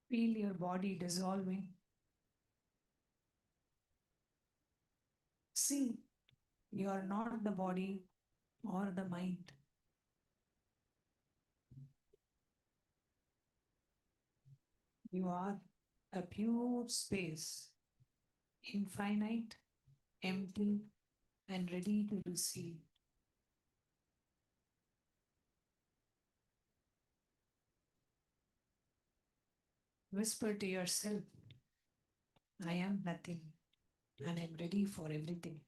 Feel your body dissolving. See, you are not the body or the mind. You are a pure space, infinite, empty, and ready to receive. Whisper to yourself, I am nothing and I'm ready for everything.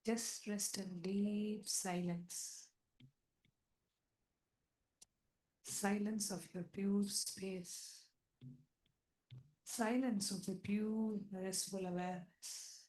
Just rest in deep silence. Silence of your pure space. Silence of the pure, restful awareness.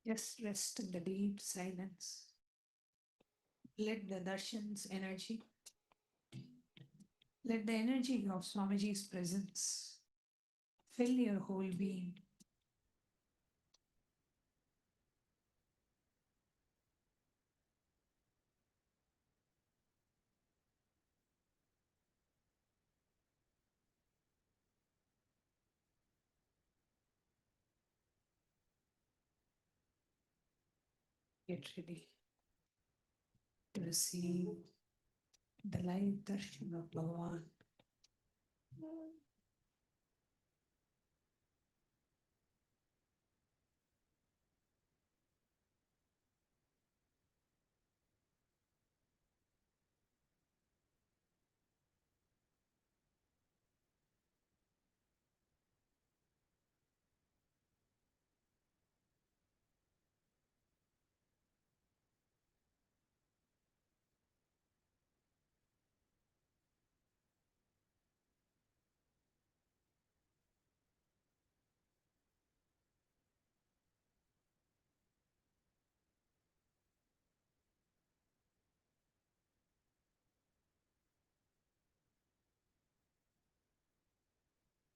Just rest in the deep silence. Let the darshan's energy, let the energy of Swamiji's presence fill your whole being. Get ready to receive the light darshan of Bhagavan.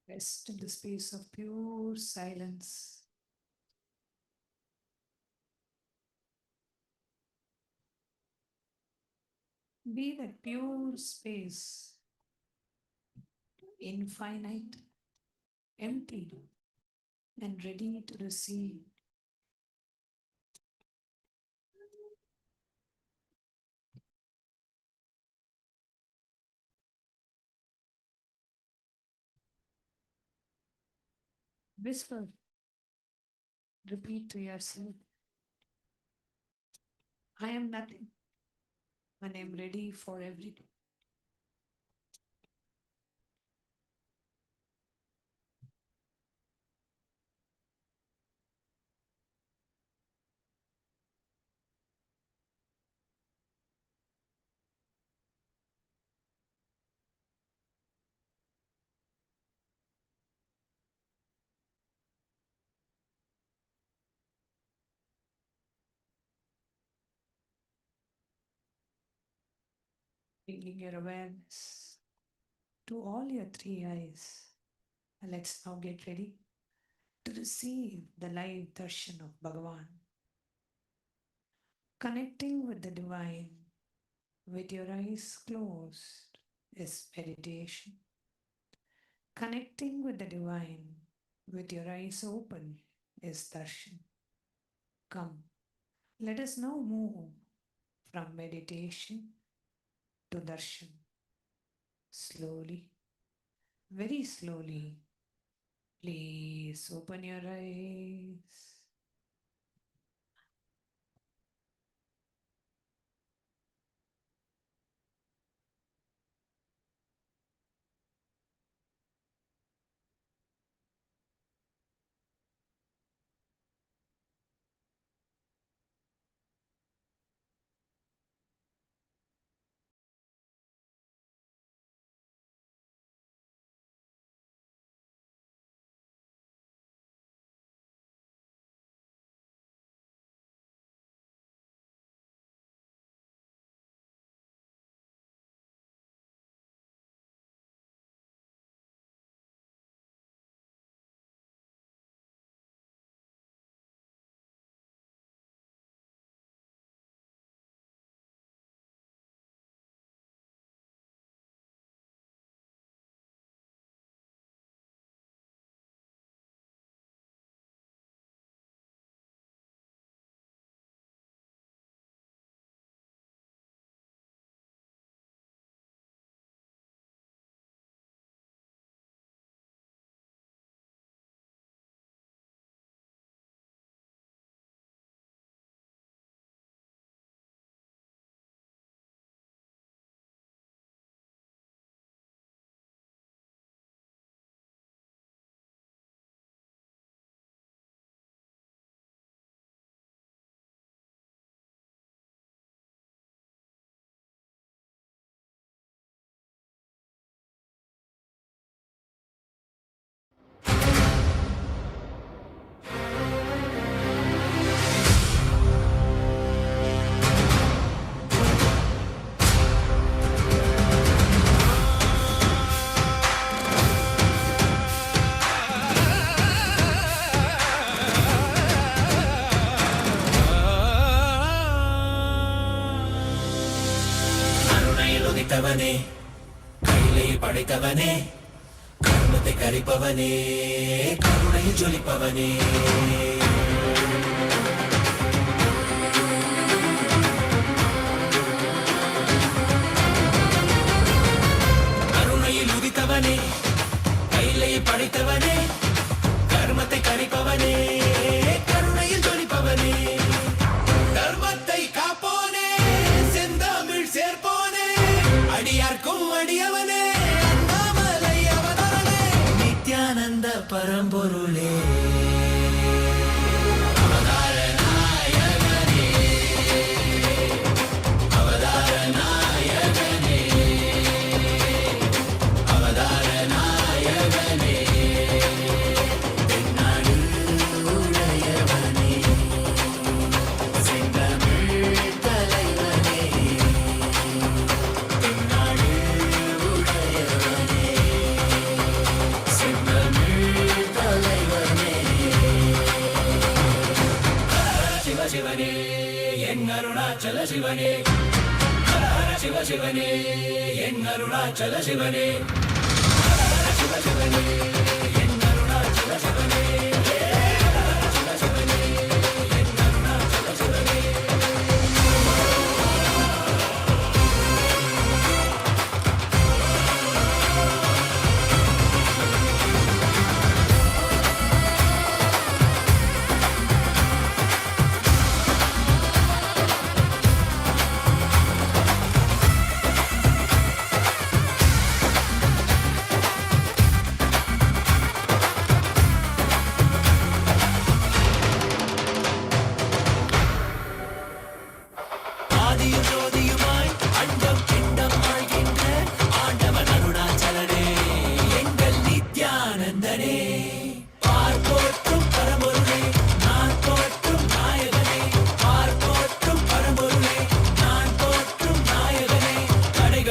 Rest in the space of pure silence. Be that pure space, infinite, empty, and ready to receive. Whisper, repeat to yourself, I am nothing and I am ready for everything. bringing your awareness to all your three eyes. And let's now get ready to receive the live darshan of Bhagavan. Connecting with the divine with your eyes closed is meditation. Connecting with the divine with your eyes open is darshan. Come, let us now move from meditation to darshan. Slowly, very slowly, please open your eyes. படைத்தவனே, கையிலே படைத்தவனே, கர்மத்தை கரிப்பவனே, கருணையில் ஜொலிப்பவனே, கருணையில் உதித்தவனே, கையிலே படைத்தவனே, கர்மத்தை கரிப்பவனே, கருணையில் ஜொலிப்பவனே, தர்மத்தை காப்போனே, செந்தமிழ் சேர்ப்போனே, அடியார்க்கும் அடியவனே, அண்ணாமலை அவதாரனே, நித்யானந்த பரம்பொருளே, அவதார நாயகனே, அவதார நாயகனே, அவதார நாயகனே, தென்னாடு உடையவனே, செந்தமிழ் தலைவனே, தென்னாடு உடையவனே, செந்தமிழ் தலைவனே, சிவ சிவனே என் அருணாச்சல சிவனே, ஹர சிவ சிவனே என் அருணாச்சல சிவனே, ஹர சிவ சிவனே என் அருணாச்சல சிவனே, ஹர சிவ சிவனே என் அருணாச்சல சிவனே.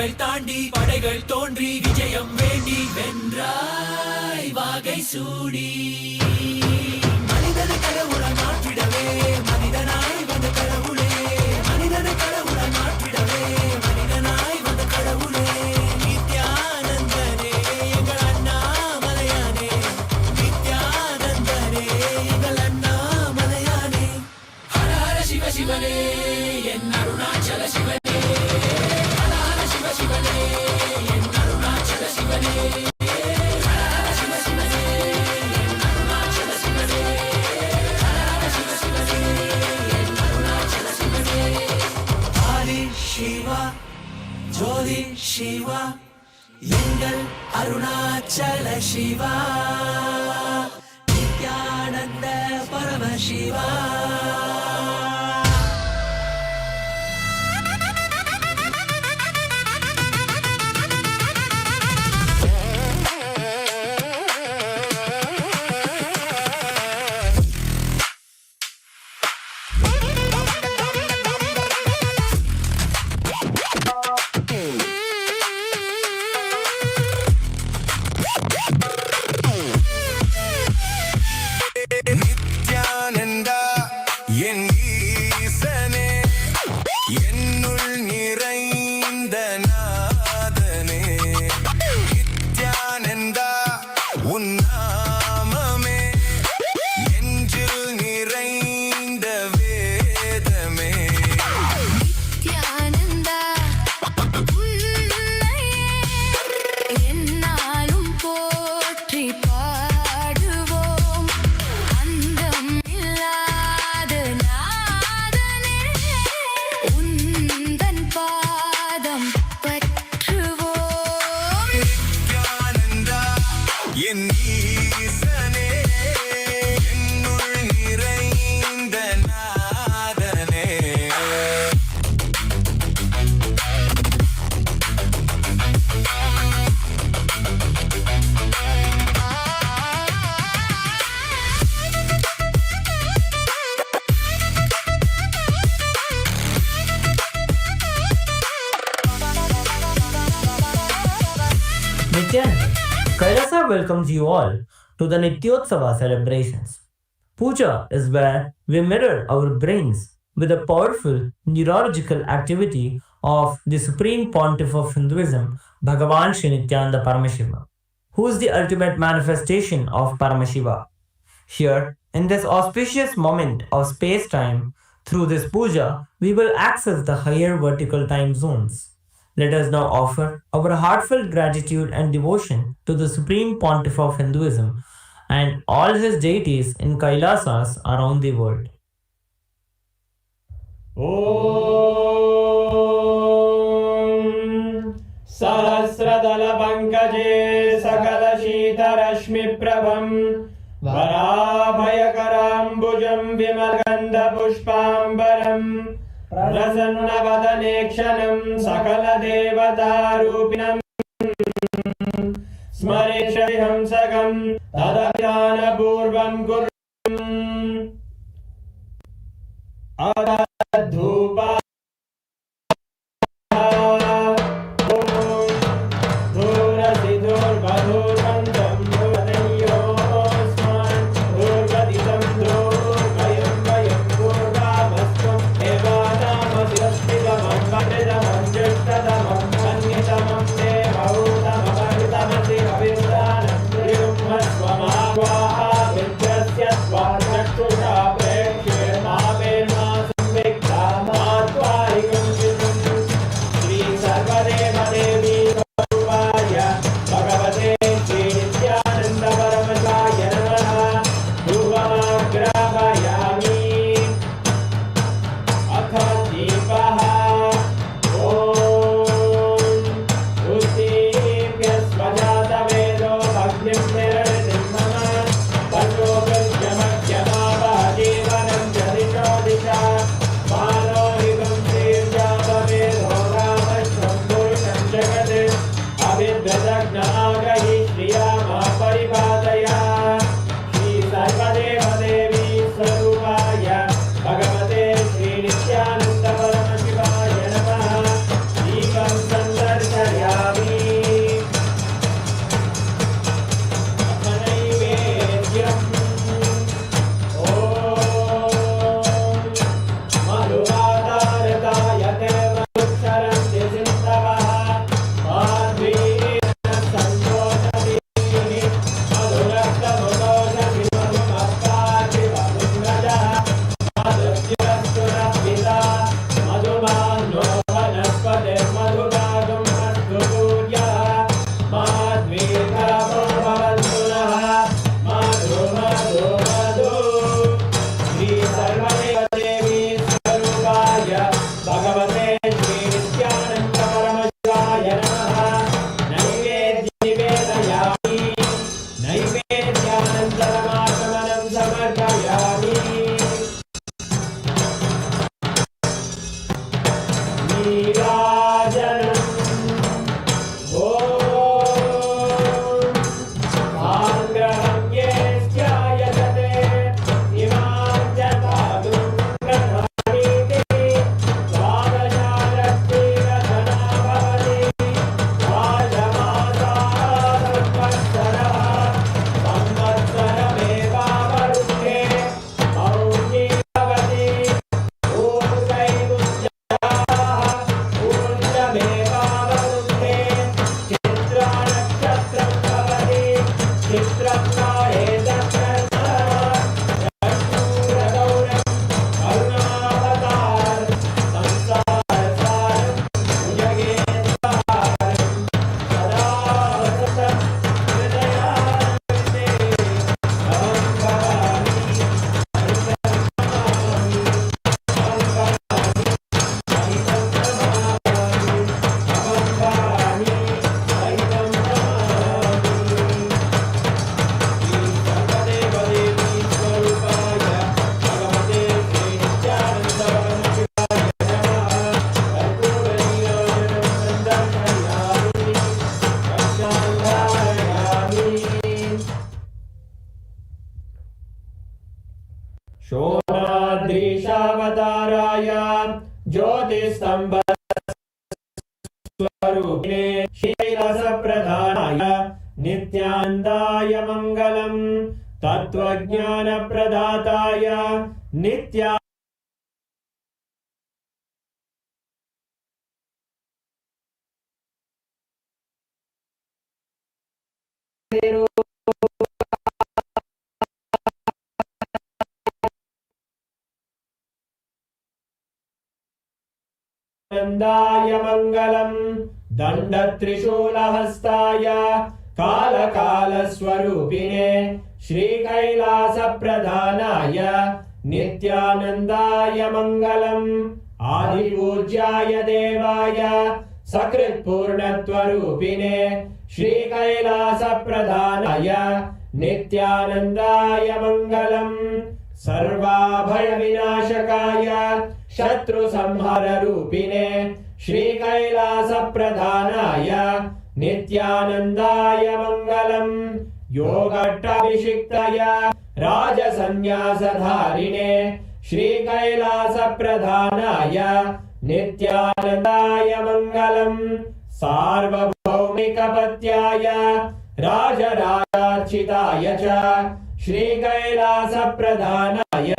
தடைகள் தாண்டி படைகள் தோன்றி விஜயம் வேண்டி வென்றாய் வாகை சூடி. மனிதனை கடவுளாய் மாற்றிடவே மனிதனாய் வந்த கடவுளே, மனிதனை கடவுளாய் மாற்றிடவே மனிதனாய் வந்த கடவுளே. நித்யானந்தனே எங்கள் அண்ணாமலையானே, நித்யானந்தனே எங்கள் அண்ணாமலையானே. ஹர ஹர சிவ சிவனே என் அருணாச்சல சிவனே, ஹர ஹர சிவ சிவனே என் அருணாச்சல சிவனே, ஹர ஹர சிவ சிவனே என் அருணாச்சல சிவனே, ஹர ஹர சிவ சிவனே என் அருணாச்சல சிவனே. ஆதி சிவா ஜோதி சிவா எங்கள் அருணாச்சல சிவா, நித்யானந்த பரமசிவா. நித்யானந்தா என் ஈசனே, என்னுள் நிறைந்த நாதனே. நித்யானந்தா உன் நாமமே நெஞ்சில் நிறைந்த வேதமே. நித்யானந்தா உன்னையே எந்நாளும் போற்றி பாடுவோம். அந்தம் இல்லாத நாதனே உந்தன் பாதம் பற்றுவோம். நித்யானந்தா என் ஈசனே, என்னுள் நிறைந்த நாதனே. Nithyananda, Kailasa welcomes you all to the Nityotsava celebrations. Puja is where we mirror our brains with the powerful neurological activity of the Supreme Pontiff of Hinduism, Bhagavan Sri Nithyananda Paramashivam, who is the ultimate manifestation of Paramashiva. Here, in this auspicious moment of space-time, through this puja, we will access the higher vertical time zones. Let us now offer our heartfelt gratitude and devotion to the Supreme Pontiff of Hinduism and all his deities in Kailasas around the world. सहस्रदलपङ्कजे सकलशीतरश्मिप्रभं वराभयकराम्बुजं विमलगन्धपुष्पाम्बरम् प्रसन्नवदने क्षणं सकलदेवतारूपिणम् स्मरेष्यति हंसकं तदभिधानपूर्वं कुर्वम् अधूपा स्वरूपिणे कैलासप्रधानाय नित्यानन्दाय मङ्गलम् तत्त्वज्ञानप्रदाताय नित्या नन्दाय मङ्गलम् दण्डत्रिशूलहस्ताय कालकालस्वरूपिणे श्रीकैलासप्रधानाय नित्यानन्दाय मङ्गलम् आदिपूज्याय देवाय सकृत्पूर्णत्वरूपिणे श्रीकैलासप्रधानाय नित्यानन्दाय मङ्गलम् सर्वाभयविनाशकाय शत्रुसंहाररूपिणे श्रीकैलासप्रधानाय नित्यानन्दाय मङ्गलम् योगट्टाभिषिक्ताय राजसन्न्यासधारिणे श्रीकैलासप्रधानाय नित्यानन्दाय मङ्गलम् सार्वभौमिकपत्याय राजराजार्चिताय च श्रीकैलासप्रधानाय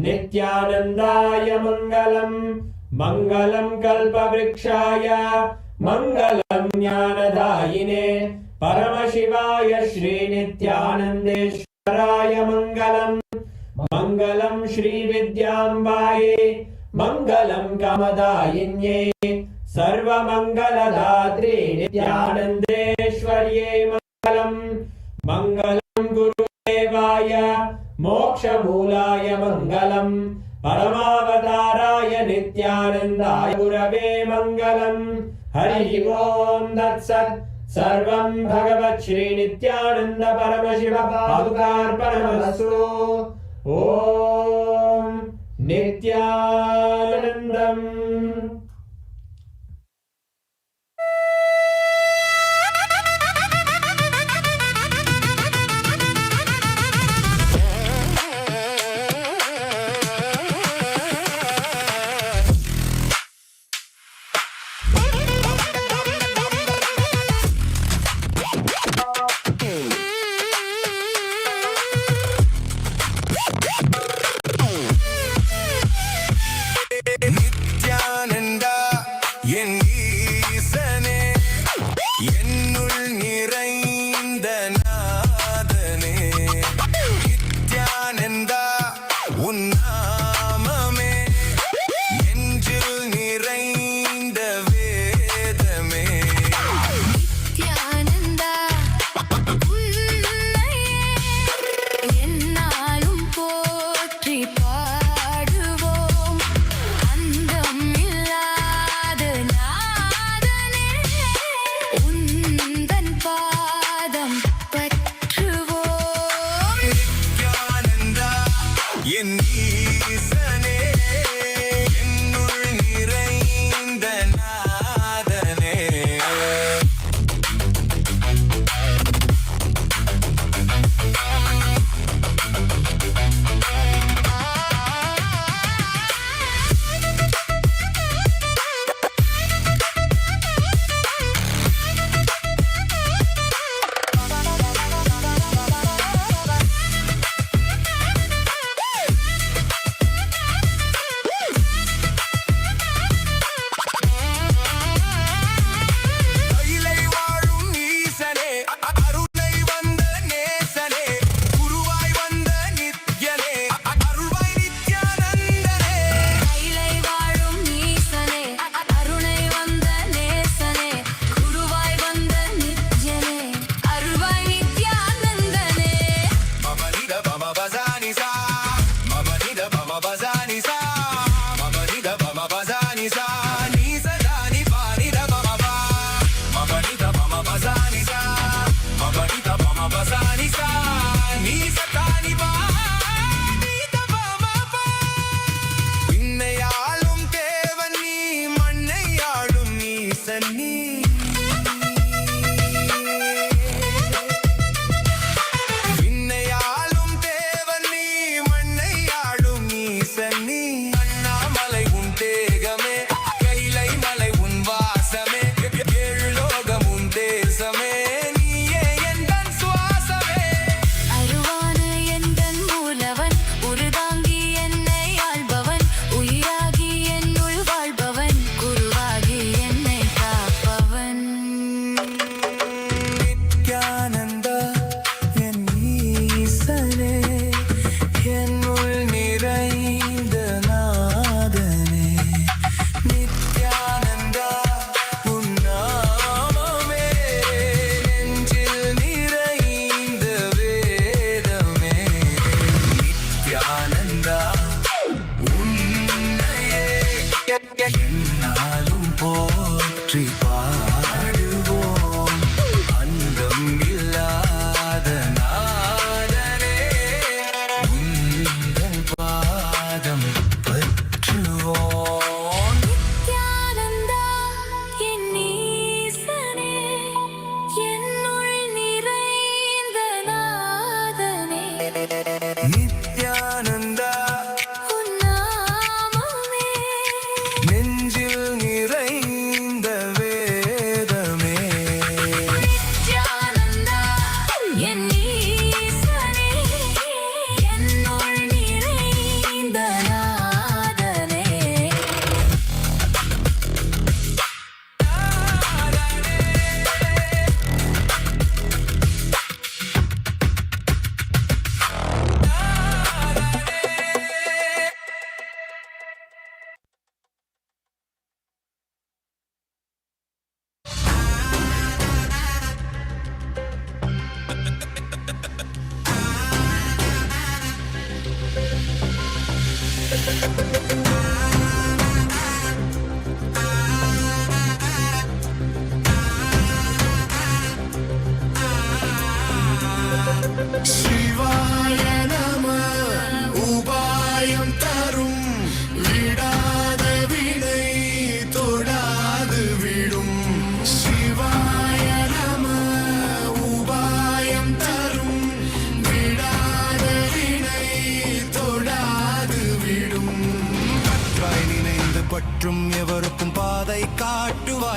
नित्यानन्दाय मङ्गलम् मङ्गलम् कल्पवृक्षाय मङ्गलम् ज्ञानदायिने परमशिवाय श्रीनित्यानन्देश्वराय मङ्गलम् मङ्गलम् श्रीविद्याम्बायै मङ्गलम् कामदायिन्यै सर्वमङ्गलदात्रे नित्यानन्देश्वर्यै मङ्गलम् मङ्गलम् गुरुदेवाय मोक्षमूलाय मङ्गलम् परमावताराय नित्यानन्दाय गुरवे मङ्गलम् हरिः ओम् तत्सत् सर्वं भगवत् श्रीनित्यानन्द परमशिव पादुकार्पणमस्तु ॐ नित्यानन्दम् Nithyananda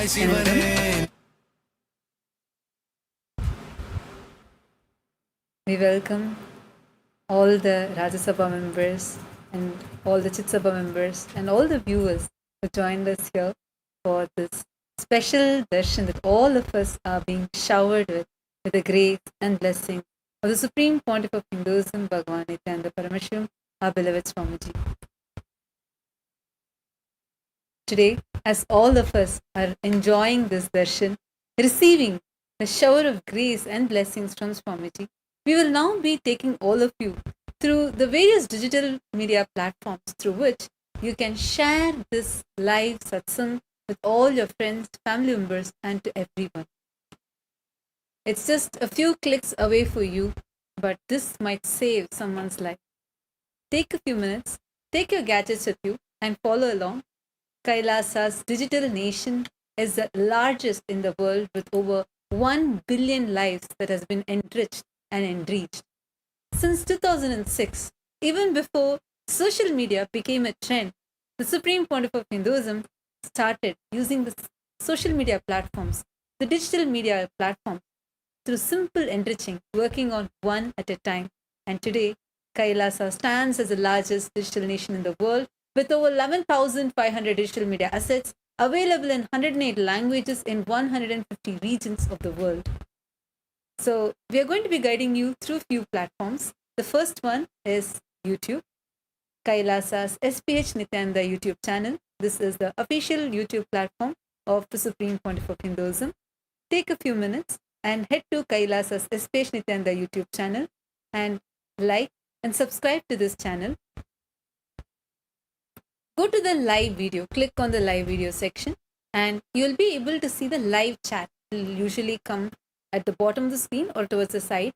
சிவாய் சிவனே. We welcome all the Rajya Sabha members and all the Chit Sabha members and all the viewers who joined us here for this special darshan that all of us are being showered with the grace and blessing of the Supreme Pontiff of Hinduism, Bhagavan Nithyananda Paramashivam, our beloved Swamiji. Today, as all of us are enjoying this darshan, receiving the shower of grace and blessings from Swamiji, we will now be taking all of you through the various digital media platforms through which you can share this live satsang with all your friends, family members, and to everyone. It's just a few clicks away for you, but this might save someone's life. Take a few minutes, take your gadgets with you, and follow along. Kailasa's digital nation is the largest in the world with over 1 billion lives that has been enriched and enriched. Since 2006, even before social media became a trend, the Supreme Pontiff of Hinduism started using the social media platforms, the digital media platforms, through simple enriching, working on one at a time. And today, Kailasa stands as the largest digital nation in the world with over 11,500 digital media assets available in 108 languages in 150 regions of the world. So we are going to be guiding you through few platforms. The first one is YouTube, Kailasa's SPH Nithyananda YouTube channel. This is the official YouTube platform of the Supreme Pontiff of Hinduism. Take a few minutes and head to Kailasa's SPH Nithyananda YouTube channel and like and subscribe to this channel. Go to the live video, click on the live video section, and you'll be able to see the live chat. It will usually come at the bottom of the screen or towards the side.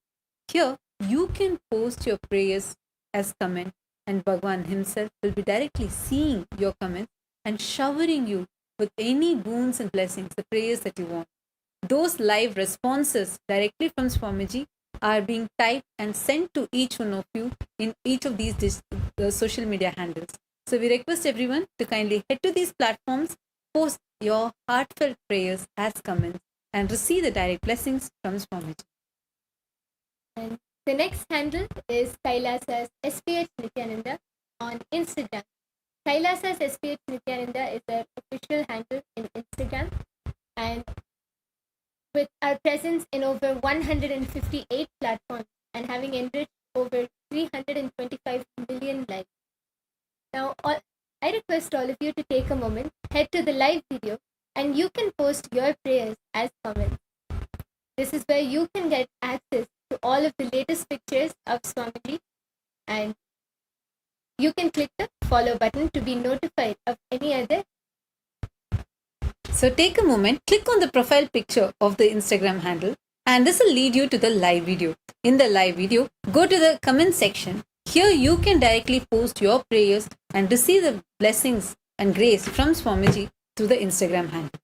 Here, you can post your prayers as comment, and Bhagavan himself will be directly seeing your comments and showering you with any boons and blessings, the prayers that you want. Those live responses directly from Swamiji are being typed and sent to each one of you in each of these social media handles. So we request everyone to kindly head to these platforms, post your heartfelt prayers as comments, and receive the direct blessings from Swamiji. And the next handle is Kailasa's SPH Nithyananda on Instagram. Kailasa's SPH Nithyananda is their official handle in Instagram, and with our presence in over 158 platforms and having enriched over 325 million lives. Now, I request all of you to take a moment, head to the live video, and you can post your prayers as comments. This is where you can get access to all of the latest pictures of Swamiji, and you can click the follow button to be notified of any other. So take a moment, click on the profile picture of the Instagram handle, and this will lead you to the live video. In the live video, go to the comment section. Here you can directly post your prayers and receive the blessings and grace from Swamiji through the Instagram handle.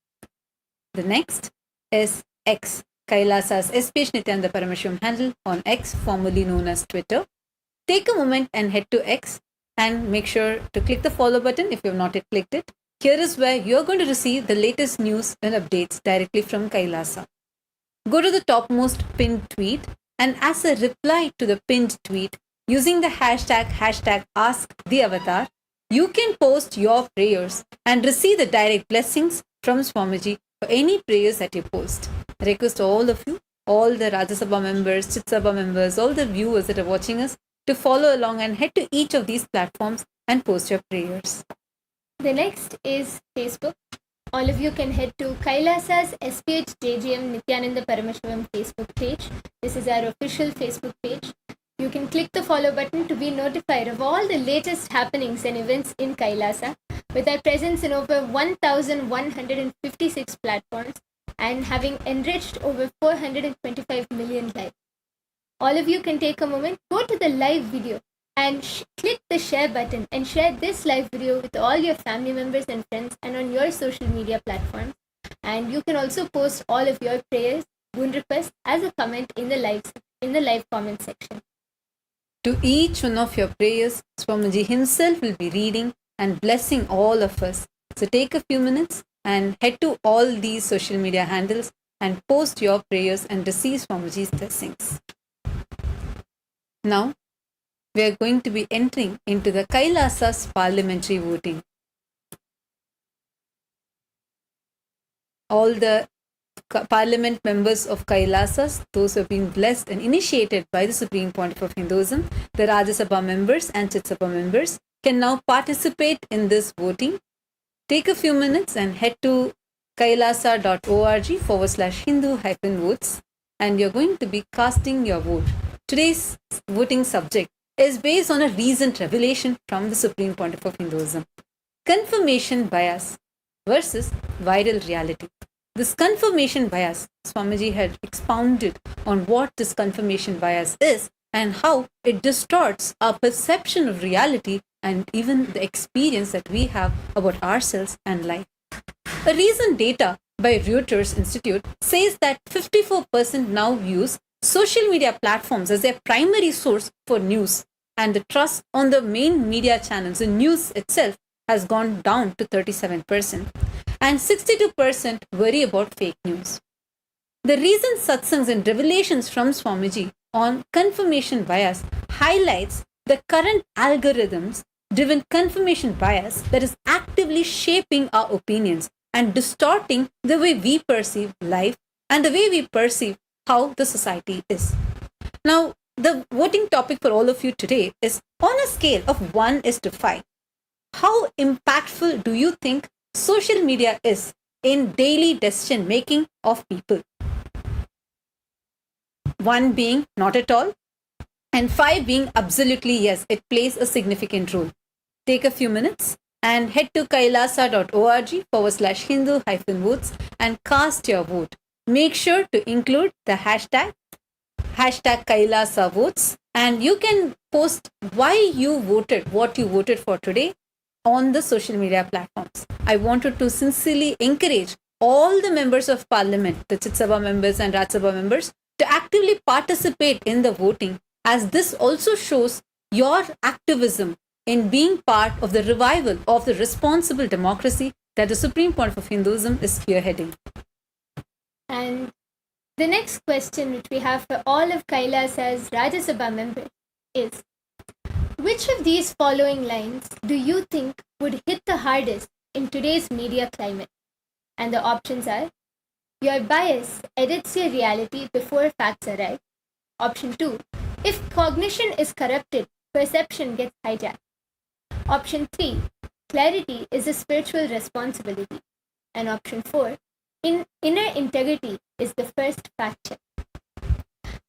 The next is X, Kailasa's SPH Nithyananda Paramashivam handle on X, formerly known as Twitter. Take a moment and head to X and make sure to click the follow button if you have not yet clicked it. Here is where you are going to receive the latest news and updates directly from Kailasa. Go to the topmost pinned tweet, and as a reply to the pinned tweet, using the hashtag #AskTheAvatar, you can post your prayers and receive the direct blessings from Swamiji for any prayers that you post. I request all of you, all the Rajya Sabha members, Chit Sabha members, all the viewers that are watching us to follow along and head to each of these platforms and post your prayers. The next is Facebook. All of you can head to Kailasa's SPH JGM Nithyananda Paramashivam Facebook page. This is our official Facebook page. You can click the follow button to be notified of all the latest happenings and events in Kailasa, with our presence in over 1,156 platforms and having enriched over 425 million lives. All of you can take a moment, go to the live video and click the share button and share this live video with all your family members and friends and on your social media platforms. And you can also post all of your prayers, boon requests as a comment in the live comment section. To each one of your prayers, Swamiji himself will be reading and blessing all of us. So take a few minutes, and head to all these social media handles and post your prayers and receive Swamiji's blessings. Now, we are going to be entering into the Kailasa's parliamentary voting. All the parliament members of Kailasas, those who have been blessed and initiated by the Supreme Pontiff of Hinduism, the Rajya Sabha members and Chit Sabha members, can now participate in this voting. Take a few minutes and head to kailasa.org/Hindu-votes, and you're going to be casting your vote. Today's voting subject is based on a recent revelation from the Supreme Pontiff of Hinduism. Confirmation bias versus viral reality. This confirmation bias, Swamiji had expounded on what this confirmation bias is and how it distorts our perception of reality and even the experience that we have about ourselves and life. A recent data by Reuters Institute says that 54% now use social media platforms as their primary source for news, and the trust on the main media channels and news itself has gone down to 37%, and 62% worry about fake news. The recent satsangs and revelations from Swamiji on confirmation bias highlights the current algorithms-driven confirmation bias that is actively shaping our opinions and distorting the way we perceive life and the way we perceive how the society is. Now, the voting topic for all of you today is on a scale of 1:5. How impactful do you think social media is in daily decision making of people? 1 being not at all, and 5 being absolutely yes, it plays a significant role. Take a few minutes and head to kailasa.org/Hindu-votes and cast your vote. Make sure to include the hashtag Kailasa votes, and you can post why you voted, what you voted for today on the social media platforms. I wanted to sincerely encourage all the members of parliament, the Chit Sabha members and Rajya Sabha members, to actively participate in the voting, as this also shows your activism in being part of the revival of the responsible democracy that the Supreme Pontiff of Hinduism is spearheading. And the next question which we have for all of Kailasa's Rajya Sabha members is, which of these following lines do you think would hit the hardest in today's media climate? And the options are: your bias edits your reality before facts arrive. Option 2, if cognition is corrupted, perception gets hijacked. Option 3, clarity is a spiritual responsibility. And option 4, inner integrity is the first fact check.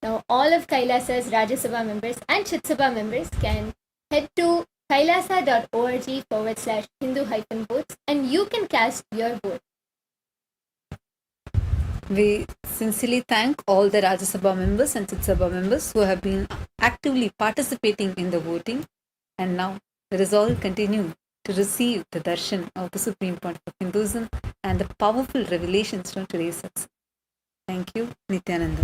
Now, all of Kailasa's Rajya Sabha members and Chit Sabha members can head to kailasa.org/Hindu-votes and you can cast your vote. We sincerely thank all the Rajya Sabha members and Chit Sabha members who have been actively participating in the voting. And now, let us all continue to receive the darshan of the Supreme Pontiff of Hinduism and the powerful revelations from today's satsang. Thank you, Nithyananda.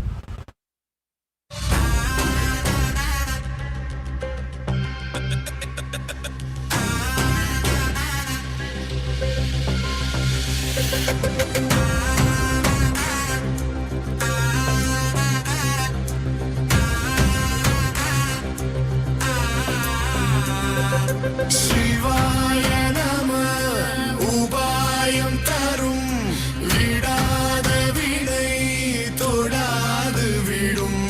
சிவாய நம உபாயம் தரும் விடாத வினை தொடாது விடும்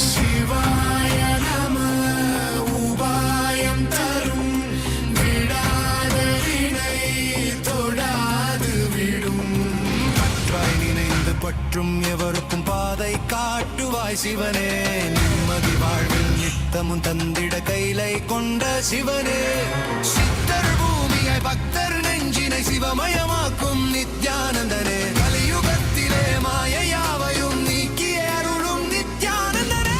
சிவாய நம உபாயம் தரும் விடாத வினை தொடாது விடும் பற்றாய் நினைந்து பற்றும் எவருக்கும் பாதை காட்டுவாய் சிவனே நிம்மதி வாழ்வில் நித்தமும் தந்திட கைலை கொண்ட சிவனே சித்தர் பூமியை பக்தர் நெஞ்சினை சிவமயமாக்கும் நித்யானந்தனே கலியுகத்திலே மாயையாவையும் நீக்கிய அருளும் நித்யானந்தனே.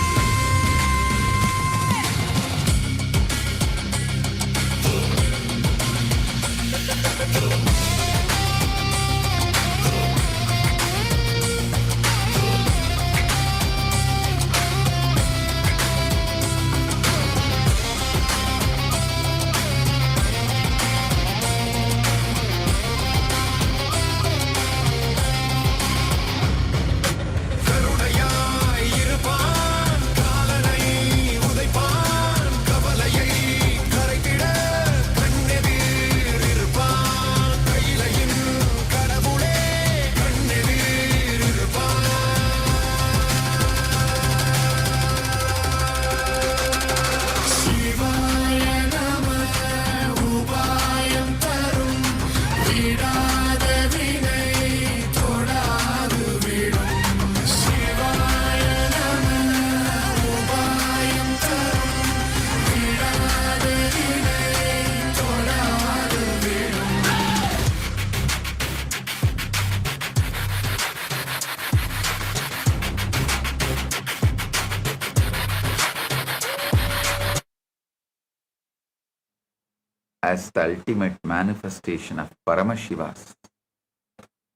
as the ultimate manifestation of Paramashiva's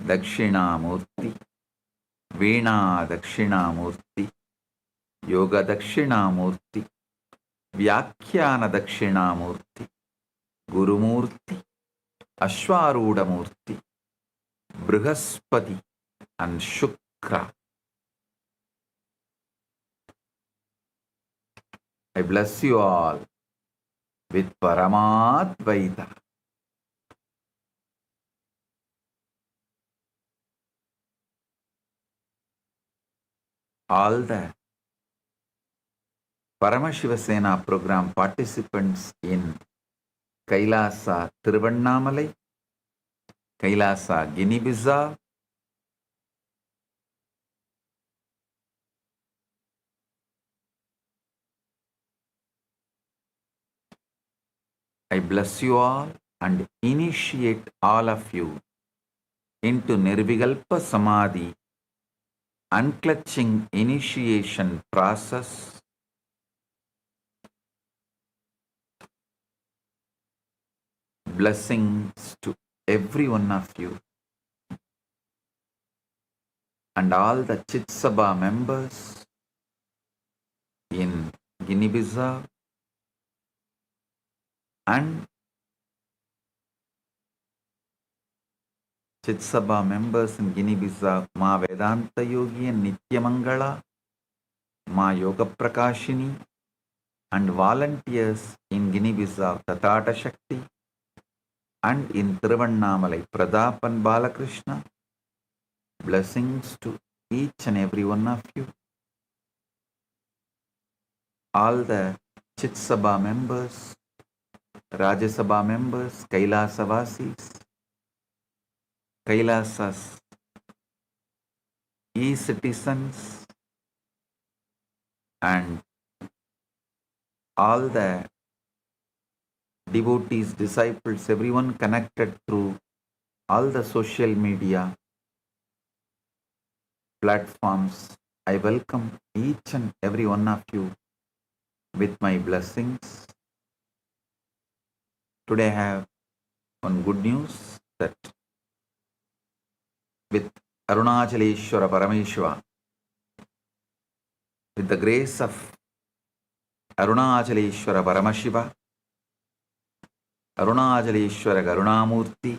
Dakshinamurti, Veena Dakshinamurti, Yoga Dakshinamurti, Vyakhyana Dakshinamurti, Gurumurti, Ashwarudamurti, Brihaspati and Shukra. I bless you all with Paramadvaita. All the Paramashiva Sena program participants in Kailasa Tiruvannamalai, Kailasa Guinea-Bissau, I bless you all and initiate all of you into Nirvikalpa Samadhi, unclutching initiation process. Blessings to every one of you and all the Chitsabha members in Guinea-Bissau and Chitsabha members in Guinea-Bissau, Ma Vedanta Yogi and Nityamangala, Ma Yoga Prakashini, and volunteers in Guinea-Bissau, Tatata Shakti, and in Tiruvannamalai, Pradap and Balakrishna. Blessings to each and every one of you. All the Chitsabha members, Rajasabha members, Kailasa Vasis, Kailasas, e-citizens, and all the devotees, disciples, everyone connected through all the social media platforms. I welcome each and every one of you with my blessings. Today I have one good news that with Arunachaleshwara Parameshwara, with the grace of Arunachaleshwara Paramashiva, Arunachaleshwara Karunamurti,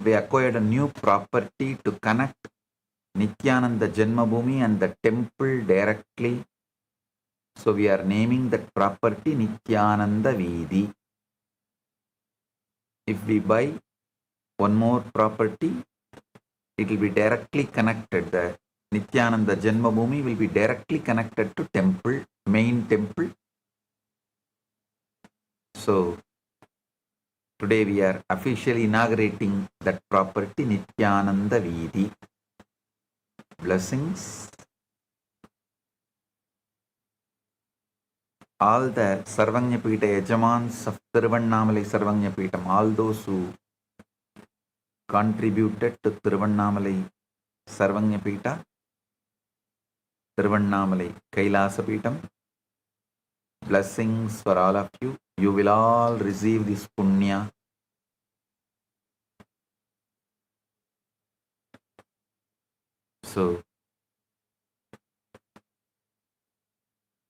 we acquired a new property to connect Nithyananda Janmabhoomi and the temple directly. So we are naming that property Nithyananda Veedi. If we buy one more property, it will be directly connected. The Nithyananda Janmabhoomi will be directly connected to temple, main temple. So today we are officially inaugurating that property, Nithyananda Veedi. Blessings. All the Sarvanyapita Yajamans of Tiruvannamalai Sarvanyapitam, all those who contributed to Tiruvannamalai Sarvanyapita, Tiruvannamalai Kailasa Pitam, blessings for all of you. You will all receive this punya. So,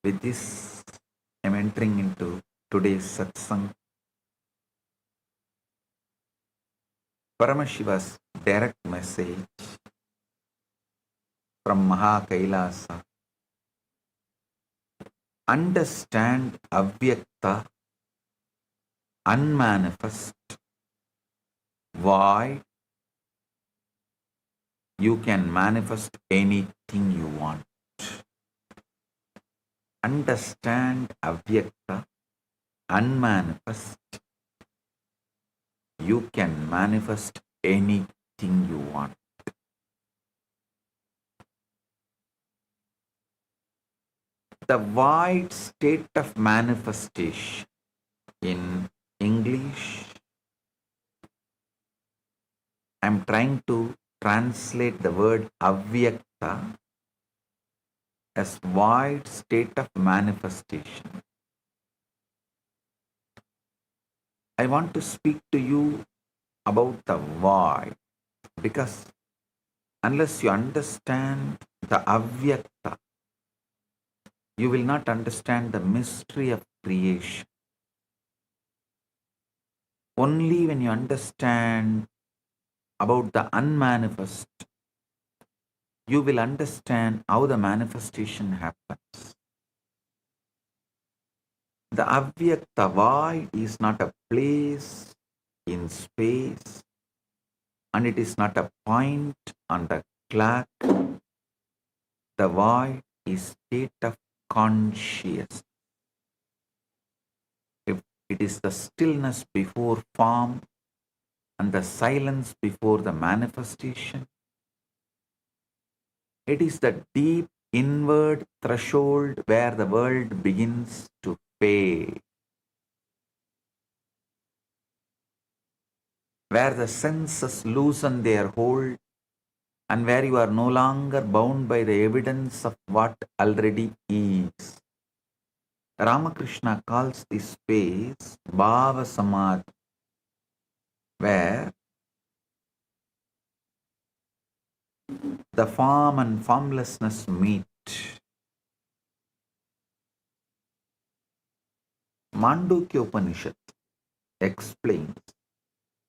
with this, I am entering into today's satsang. Paramashiva's direct message from Maha Kailasa. Understand avyakta, unmanifest, void. You can manifest anything you want. Understand avyakta, unmanifest. You can manifest anything you want. The void state of manifestation in English, I am trying to translate the word avyakta as void state of manifestation. I want to speak to you about the why, because unless you understand the avyakta, you will not understand the mystery of creation. Only when you understand about the unmanifest, you will understand how the manifestation happens. The avyakta void is not a place in space, and it is not a point on the clock. The void is state of consciousness. If it is the stillness before form and the silence before the manifestation, it is the deep inward threshold where the world begins to fade, where the senses loosen their hold, and where you are no longer bound by the evidence of what already is. Ramakrishna calls this space Bhava Samadhi, where the form and formlessness meet. Mandukya Upanishad explains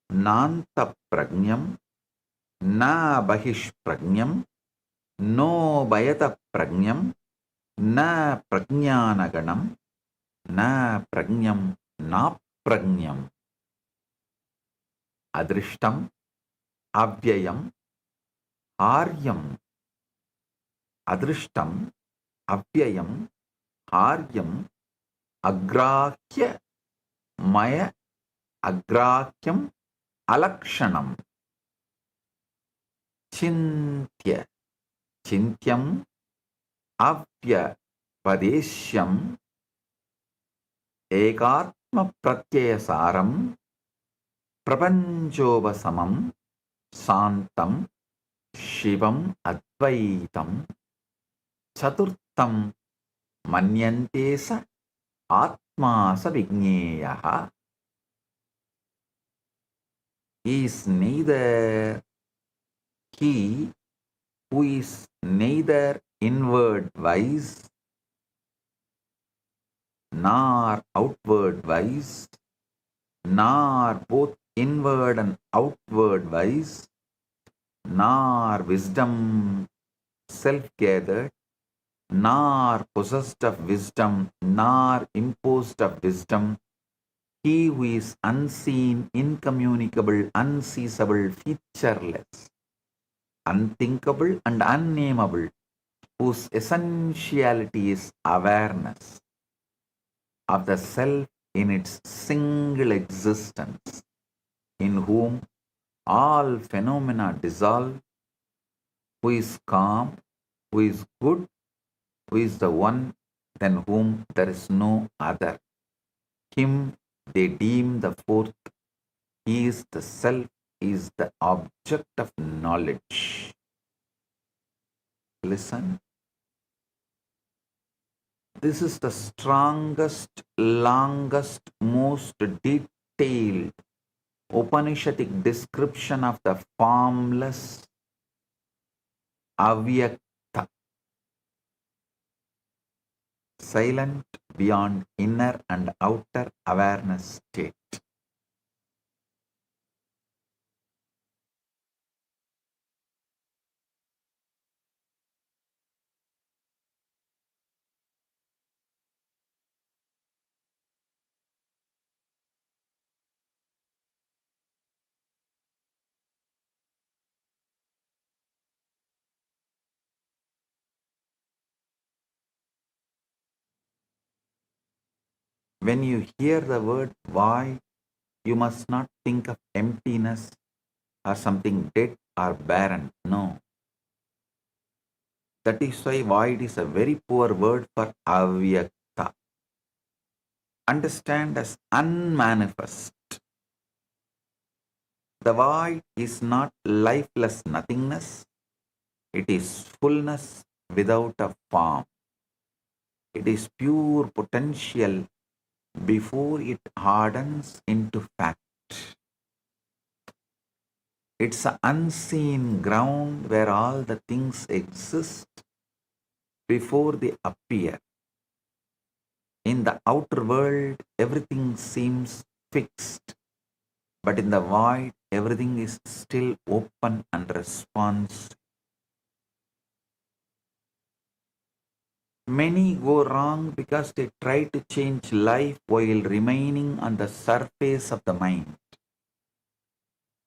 Nanta Prajnam, Na Bahish Prajnam, No Bayata Prajnam, Na Prajnanaganam, Na Prajnam, Na Prajnam. Adrishtam, Avyayam, Aryam. Adrishtam, Avyayam, Aryam, Agrahya, Maya, Agrahyam, Alakshanam. Chintya, Chintyam, Avya, Padeshyam, Ekatma Pratyasaram, Prapanchovasamam, Santam, Shivam Advaitam, Chaturtam, Manyantesa, Atmasa Vigneyaha. Is neither he who is neither inward wise nor outward wise, nor both inward and outward wise, nor wisdom self-gathered, nor possessed of wisdom, nor imposed of wisdom, he who is unseen, incommunicable, unseizable, featureless, unthinkable and unnameable, whose essentiality is awareness of the self in its single existence, in whom all phenomena dissolve, who is calm, who is good, who is the one than whom there is no other. Him they deem the fourth. He is the self, he is the object of knowledge. Listen. This is the strongest, longest, most detailed Upanishadic description of the formless, avyakta, silent beyond inner and outer awareness state. When you hear the word void, you must not think of emptiness or something dead or barren. No. That is why void is a very poor word for avyakta. Understand as unmanifest. The void is not lifeless nothingness. It is fullness without a form. It is pure potential before it hardens into fact. It's an unseen ground where all the things exist before they appear. In the outer world, everything seems fixed, but in the void, everything is still open and responsive. Many go wrong because they try to change life while remaining on the surface of the mind.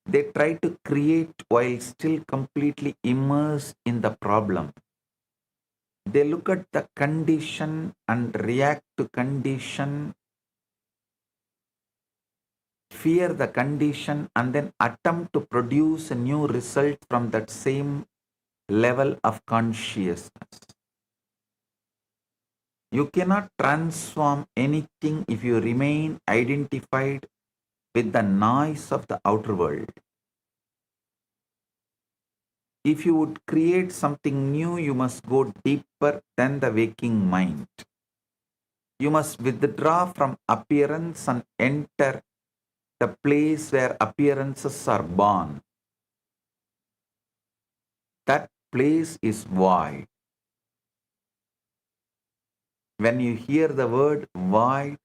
They try to create while still completely immersed in the problem. They look at the condition and react to condition, fear the condition, and then attempt to produce a new result from that same level of consciousness. You cannot transform anything if you remain identified with the noise of the outer world. If you would create something new, you must go deeper than the waking mind. You must withdraw from appearance and enter the place where appearances are born. That place is void. When you hear the word void,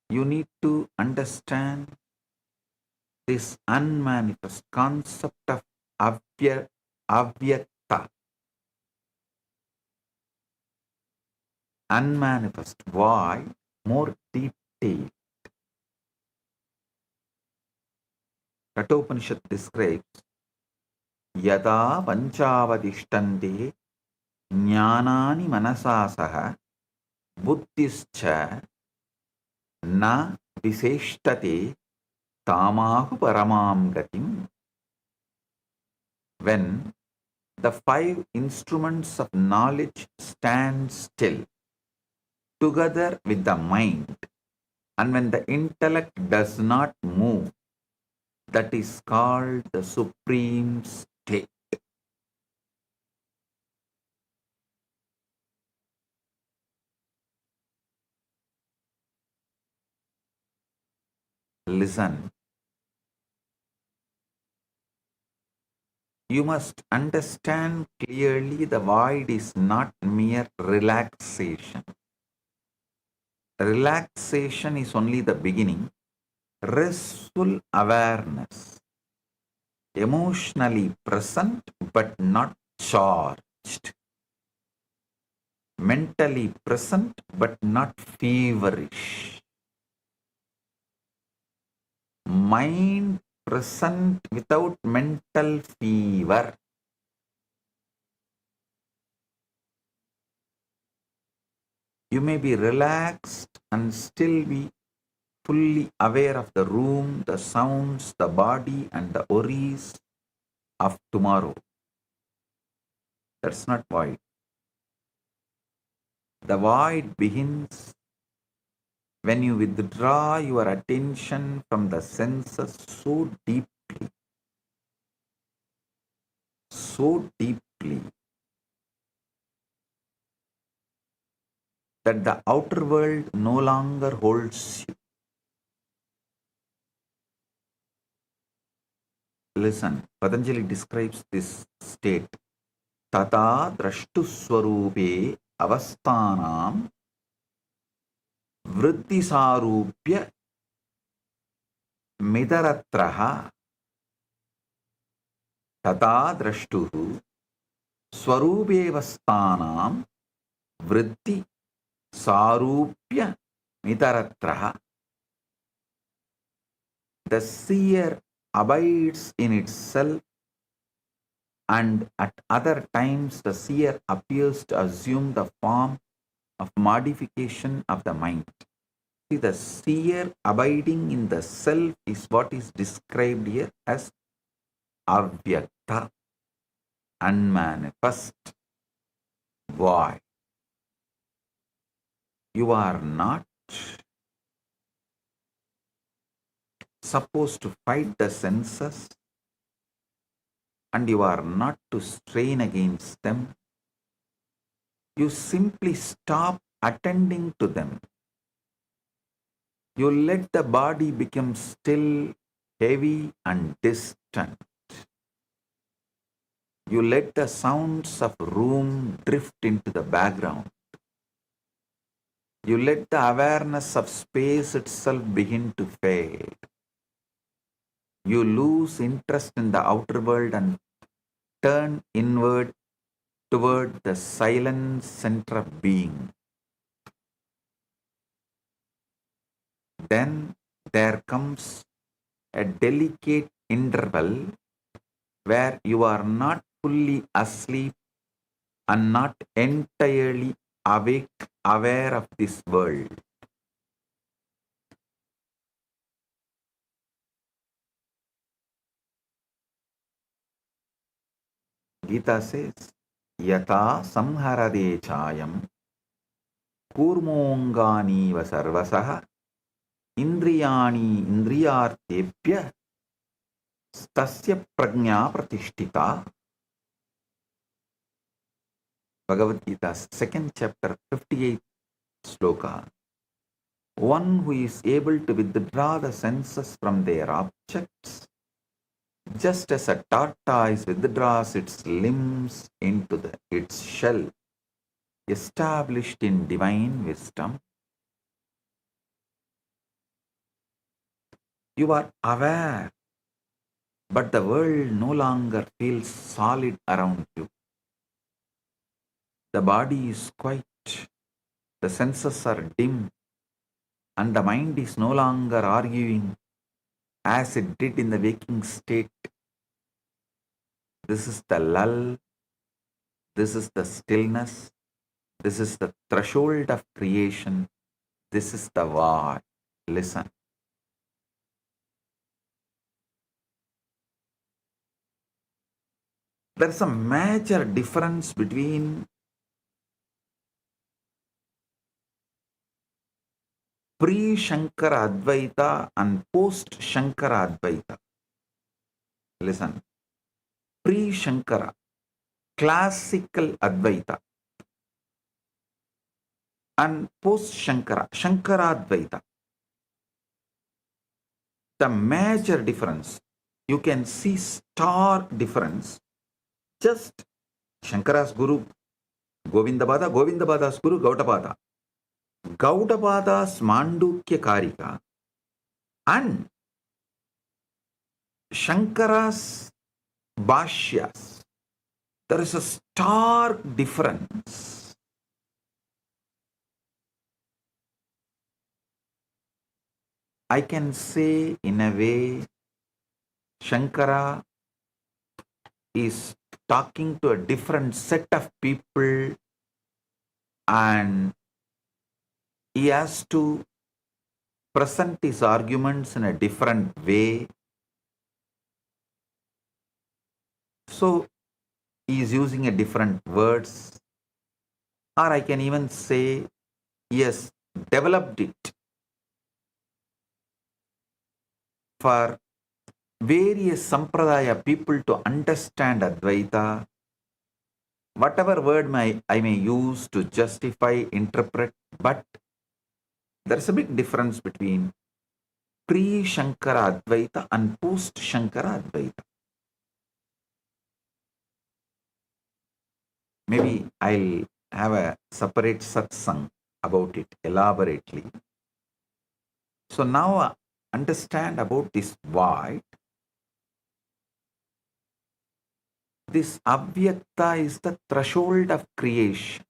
you need to understand this unmanifest concept of avyakta, unmanifest. Why? More detail. Kathopanishad describes yada panchavadishtante jnanani manasasaha buddhischa na viseshtate tamahu paramam gatim. When the five instruments of knowledge stand still together with the mind, and when the intellect does not move, that is called the supreme state. Listen. You must understand clearly the void is not mere relaxation. Relaxation is only the beginning. Restful awareness, emotionally present but not charged, mentally present but not feverish, mind present without mental fever. You may be relaxed and still be fully aware of the room, the sounds, the body, and the worries of tomorrow. That's not void. The void begins when you withdraw your attention from the senses so deeply, that the outer world no longer holds you. Listen, Patanjali describes this state. Tata drashtu swarupe avasthanam vritti sarupya midaratraha. Tata drashtuhu swarupe avasthanam vritti sarupya midaratraha. The seer abides in itself, and at other times the seer appears to assume the form of modification of the mind. See, the seer abiding in the self is what is described here as avyakta, unmanifest. Why? You are not supposed to fight the senses, and you are not to strain against them. You simply stop attending to them. You let the body become still, heavy and distant. You let the sounds of room drift into the background. You let the awareness of space itself begin to fade. You lose interest in the outer world and turn inward toward the silent center of being. Then there comes a delicate interval where you are not fully asleep and not entirely awake, aware of this world. Gita says, Yata samharade chayam kurmongani va sarvasaha indriyani indriyartebhya stasya prajna pratishtita. Bhagavad Gita, 2nd chapter, 58th sloka. One who is able to withdraw the senses from their objects, just as a tortoise withdraws its limbs into its shell, established in divine wisdom. You are aware, but the world no longer feels solid around you. The body is quiet, the senses are dim, and the mind is no longer arguing as it did in the waking state. This is the lull, this is the stillness, this is the threshold of creation, this is the void. Listen. There is a major difference between pre-Shankara Advaita and post-Shankara Advaita. Listen. Pre-Shankara, classical Advaita, and post-Shankara, Shankara Advaita. The major difference, you can see stark difference. Just Shankara's Guru, Govindabada, Govindabada's Guru, Gaudapada. Gaudapada's Mandukya Karika and Shankara's Bhashyas. There is a stark difference. I can say in a way, Shankara is talking to a different set of people and he has to present his arguments in a different way. So he is using a different words, or I can even say he has developed it for various sampradaya people to understand Advaita. Whatever word I may use to justify, interpret, but there is a big difference between pre-Shankara Advaita and post-Shankara Advaita. Maybe I'll have a separate satsang about it elaborately. So now understand about this void. This avyakta is the threshold of creation.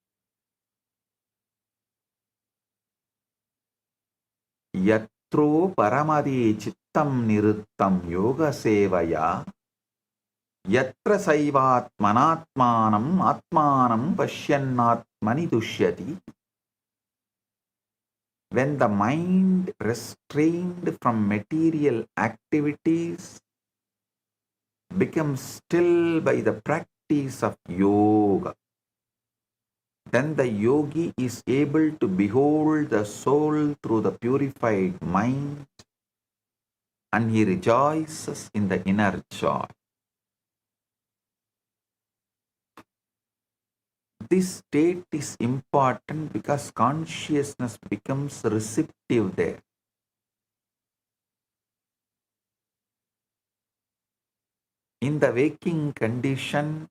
Yatro paramadi chittam niruttam yoga sevaya yatra saivatmanatmanam atmanam pashyannatmani dushyati. When the mind restrained from material activities becomes still by the practice of yoga, then the yogi is able to behold the soul through the purified mind, and he rejoices in the inner joy. This state is important because consciousness becomes receptive there. In the waking condition,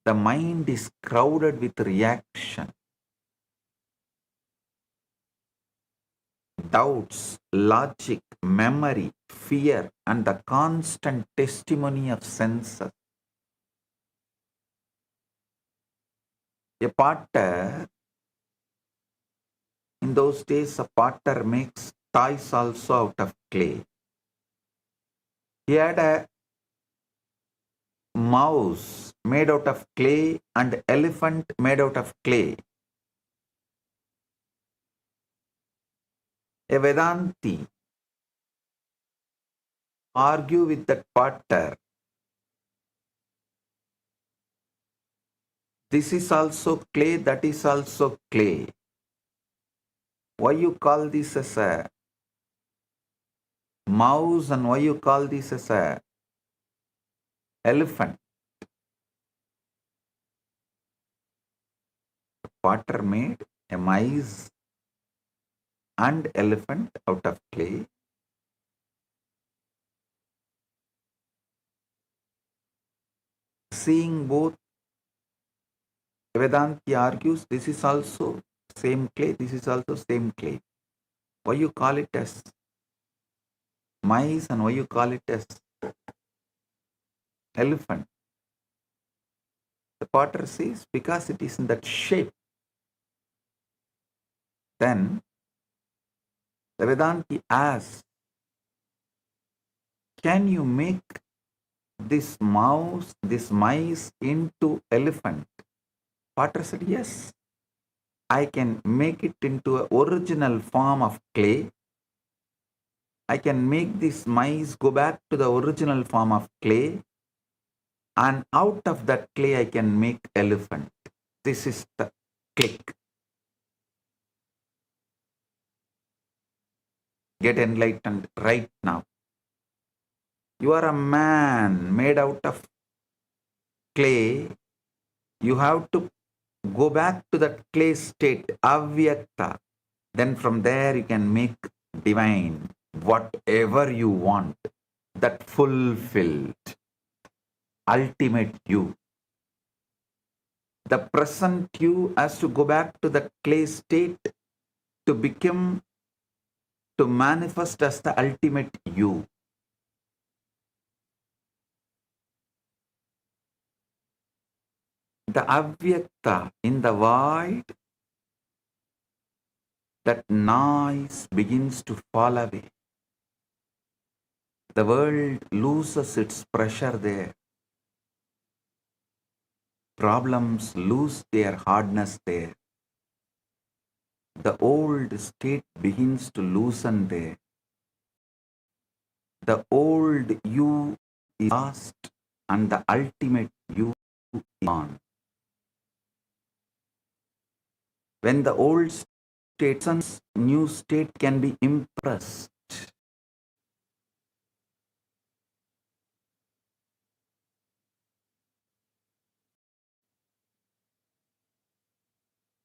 the mind is crowded with reaction, doubts, logic, memory, fear, and the constant testimony of senses. A potter, in those days, a potter makes toys also out of clay. He had a mouse made out of clay and elephant made out of clay. A Vedanti argue with that potter. This is also clay, that is also clay. Why you call this as a mouse and why you call this as a elephant? The potter made a mice and elephant out of clay. Seeing both, Vedanti argues this is also same clay, this is also same clay. Why you call it as mice and why you call it as elephant? The potter says because it is in that shape. Then the Vedanti asks, can you make this mouse, this mice into elephant? Potter said, yes. I can make it into an original form of clay. I can make this mice go back to the original form of clay, and out of that clay I can make elephant. This is the click. Get enlightened right now. You are a man made out of clay. You have to go back to that clay state, avyakta. Then from there you can make divine, whatever you want, that fulfilled, ultimate you. The present you has to go back to the clay state to become, to manifest as the ultimate you. The avyakta, in the void, that noise begins to fall away. The world loses its pressure there. Problems lose their hardness there. The old state begins to loosen there. The old you is lost and the ultimate you is gone. When the old state and new state can be impressed,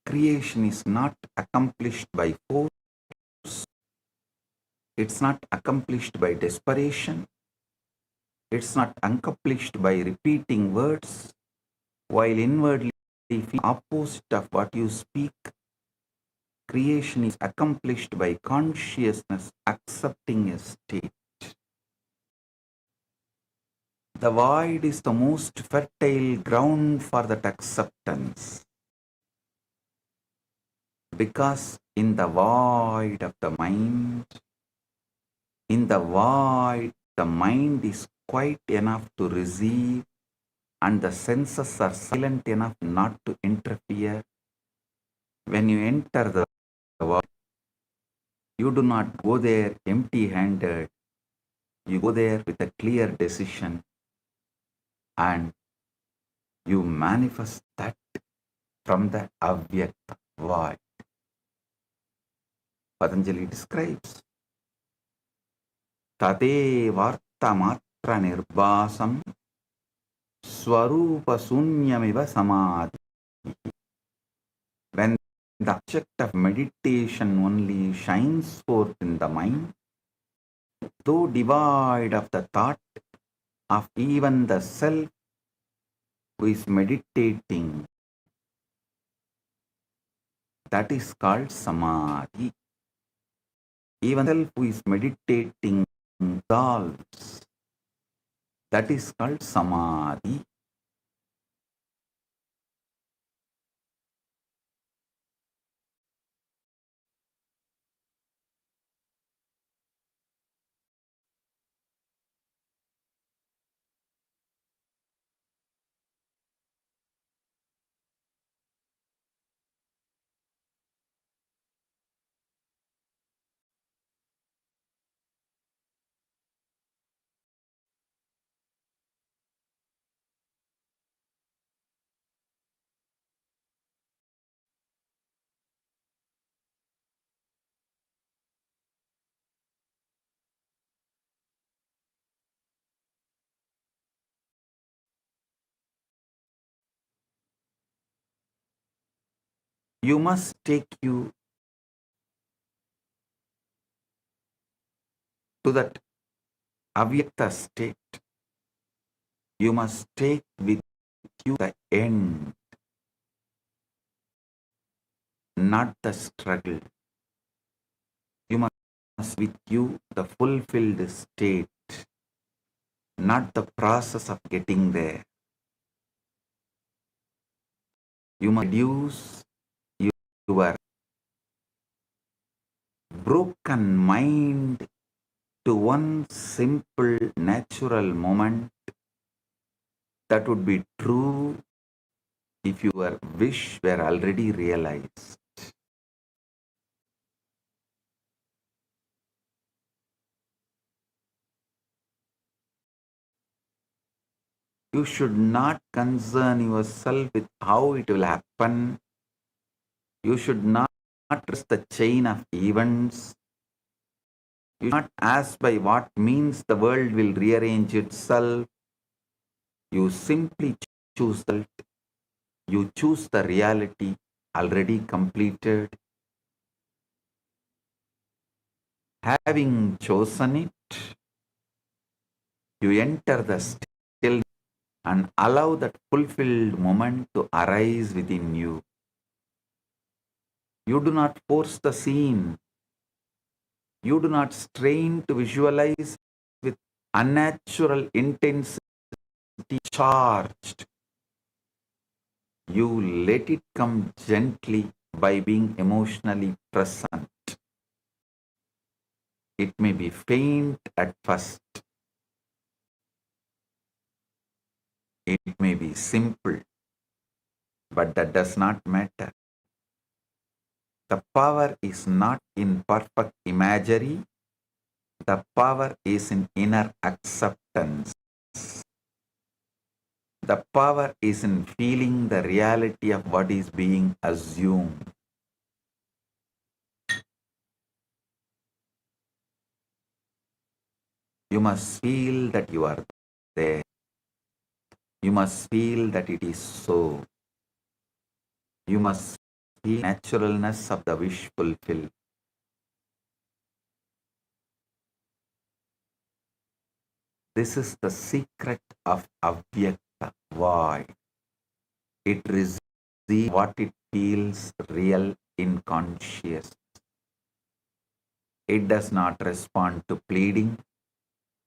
creation is not accomplished by force, it's not accomplished by desperation, it's not accomplished by repeating words, while inwardly feel opposite of what you speak. Creation is accomplished by consciousness accepting a state. The void is the most fertile ground for that acceptance. Because in the void of the mind, the mind is quiet enough to receive and the senses are silent enough not to interfere. When you enter the void, you do not go there empty-handed. You go there with a clear decision. and you manifest that from the avyakta void. Patanjali describes Tate vartamatra nirbasam swarupa sunyamiva samadhi. When the object of meditation only shines forth in the mind, though devoid of the thought of even the self who is meditating, that is called samadhi. Even the self who is meditating dissolves, that is called samadhi. You must take you to that avyakta state. You must take with you the end, not the struggle. You must with you the fulfilled state, not the process of getting there. You must reduce your broken mind to one simple natural moment that would be true if your wish were already realized. You should not concern yourself with how it will happen. You should not trust the chain of events. You should not ask by what means the world will rearrange itself. You simply choose that. You choose the reality already completed. Having chosen it, you enter the stillness and allow that fulfilled moment to arise within you. You do not force the scene. You do not strain to visualize with unnatural intensity charged. You let it come gently by being emotionally present. It may be faint at first. It may be simple, but that does not matter. The power is not in perfect imagery. The power is in inner acceptance. The power is in feeling the reality of what is being assumed. You must feel that you are there. You must feel that it is so. You must feel naturalness of the wish fulfilled. This is the secret of avyakta void. It receives what it feels real in consciousness. It does not respond to pleading.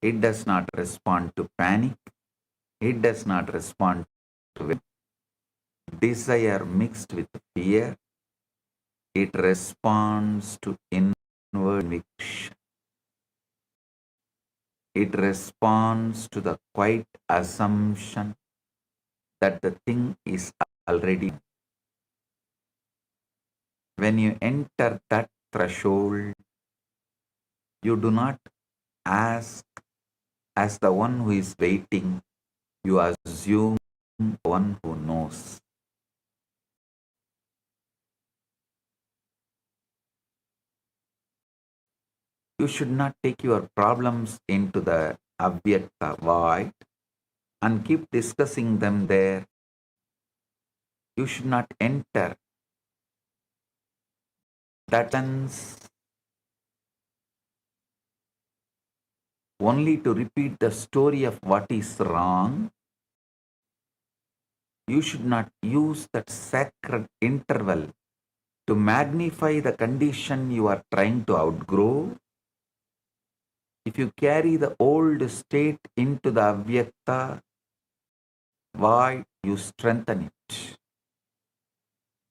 It does not respond to panic. It does not respond to desire mixed with fear. It responds to inward conviction. It responds to the quiet assumption that the thing is already. When you enter that threshold, you do not ask as the one who is waiting. You assume one who knows. You should not take your problems into the avyakta void and keep discussing them there. You should not enter that sense only to repeat the story of what is wrong. You should not use that sacred interval to magnify the condition you are trying to outgrow. If you carry the old state into the avyakta void, you strengthen it.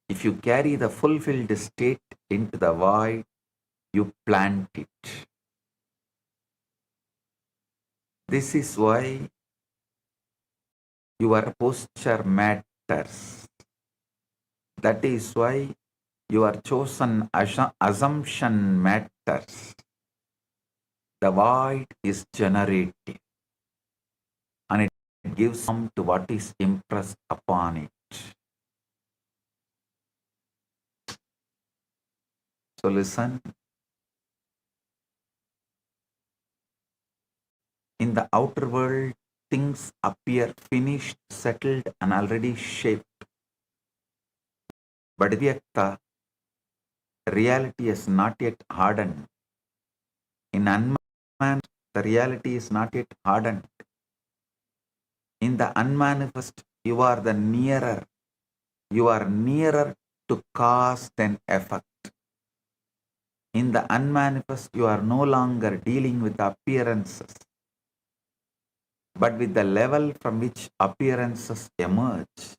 If you carry the fulfilled state into the void, you plant it. This is why your posture matters. That is why your chosen assumption matters. The void is generative and it gives form to what is impressed upon it. So listen. In the outer world, things appear finished, settled, and already shaped. But Vyakta, reality is not yet hardened. In unmanifest, the reality is not yet hardened. In the unmanifest, you are nearer to cause than effect. In the unmanifest, you are no longer dealing with appearances, but with the level from which appearances emerge.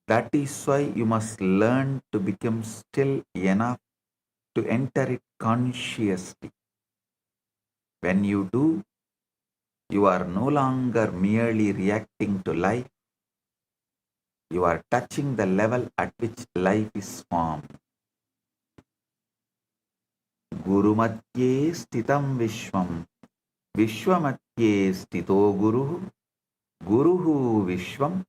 That is why you must learn to become still enough to enter it consciously. When you do, you are no longer merely reacting to life. You are touching the level at which life is formed. Guru Madhye Stitam Vishwam Vishwamadhye Stito Guruhu Vishwam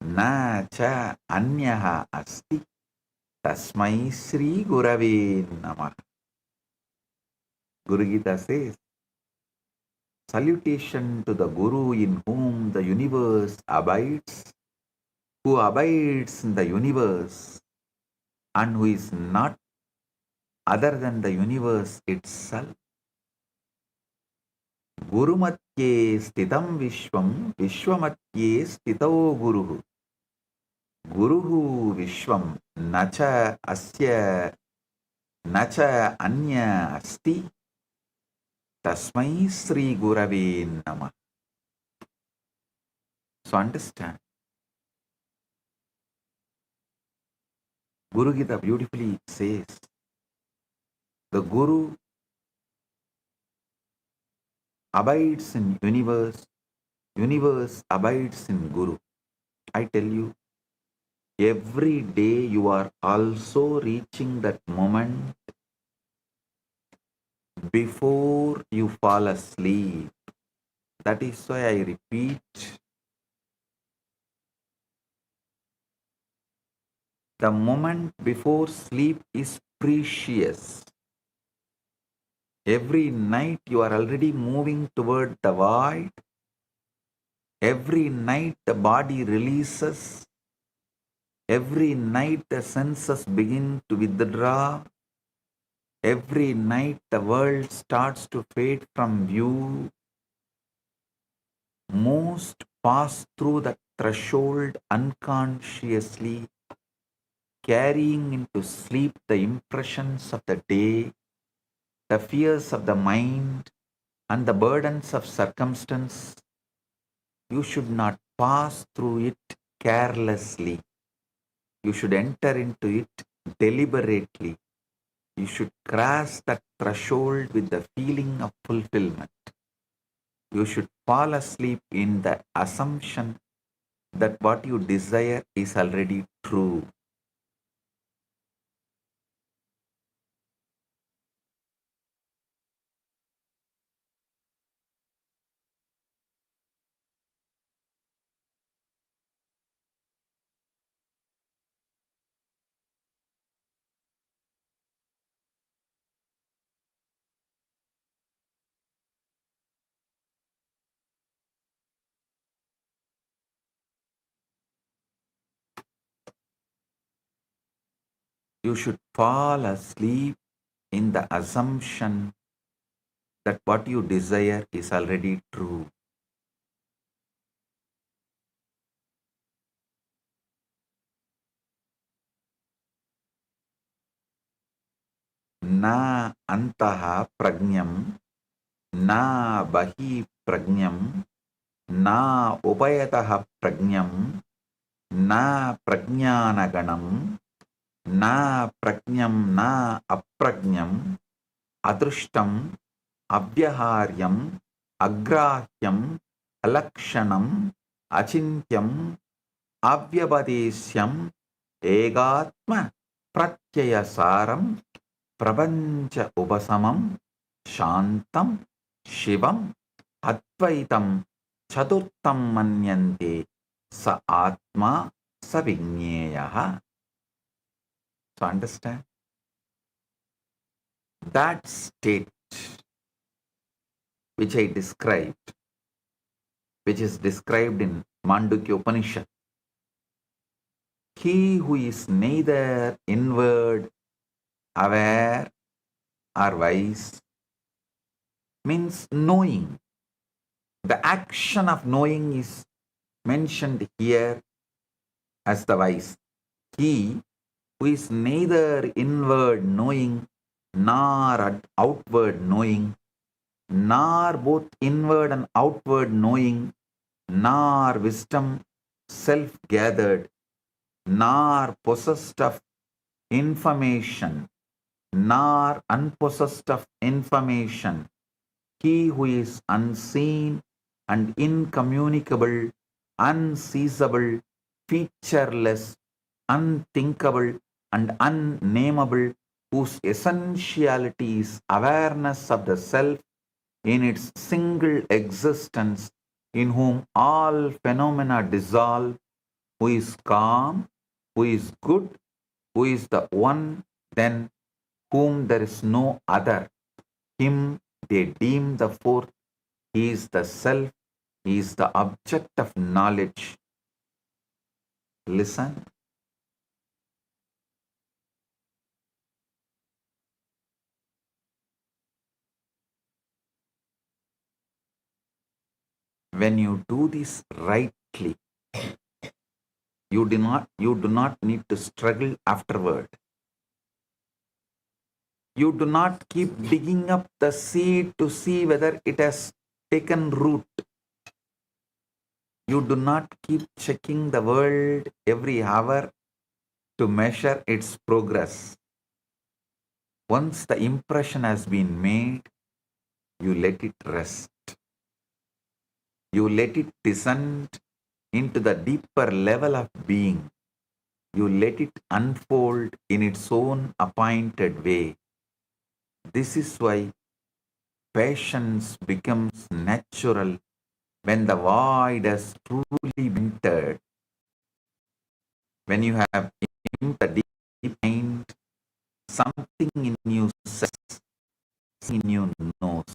Na Cha Anyaha Asti Tasmai Sri Gurave Namah. Guru Gita says, salutation to the Guru in whom the universe abides, who abides in the universe, and who is not other than the universe itself. Guru Matye Stitam Vishwam Vishwamatye Stito Guruhu Guruhu Vishwam Nacha Asya Nacha Anya Asti Tasmai Sri Gurave Namah. So understand, Guru Gita beautifully says, the Guru abides in universe, universe abides in Guru. I tell you, every day you are also reaching that moment before you fall asleep. That is why I repeat, the moment before sleep is precious. Every night you are already moving toward the void. Every night the body releases. Every night the senses begin to withdraw. Every night the world starts to fade from view. Most pass through the threshold unconsciously, carrying into sleep the impressions of the day, the fears of the mind, and the burdens of circumstance. You should not pass through it carelessly. You should enter into it deliberately. You should cross that threshold with the feeling of fulfillment. You should fall asleep in the assumption that what you desire is already true. you should fall asleep in the assumption that what you desire is already true. Na antaha prajnam, na bahi prajnam, na upayataha prajnam, na prajnanaganam, na prajnam, na aprajnam, adrushtam, abhyaharyam, agrahyam, alakshanam, achintyam, avyavadesyam, egatma, pratyayasaram, prapancha upasamam, shantam, shivam, advaitam, chaturtam manyante, sa atma, sa vigneyaha. So understand? That state which I described, which is described in Mandukya Upanishad, he who is neither inward, aware, or wise, means knowing. The action of knowing is mentioned here as the wise. He who is neither inward knowing nor outward knowing, nor both inward and outward knowing, nor wisdom self-gathered, nor possessed of information, nor unpossessed of information, he who is unseen and incommunicable, unseizable, featureless, unthinkable, and unnameable, whose essentiality is awareness of the self in its single existence, in whom all phenomena dissolve, who is calm, who is good, who is the one, than whom there is no other. Him they deem the fourth. He is the self. He is the object of knowledge. Listen. When you do this rightly, you do not need to struggle afterward. You do not keep digging up the seed to see whether it has taken root. You do not keep checking the world every hour to measure its progress. Once the impression has been made, you let it rest. You let it descend into the deeper level of being. You let it unfold in its own appointed way. This is why patience becomes natural when the void has truly entered. When you have in the deep mind, something in you says, in you knows.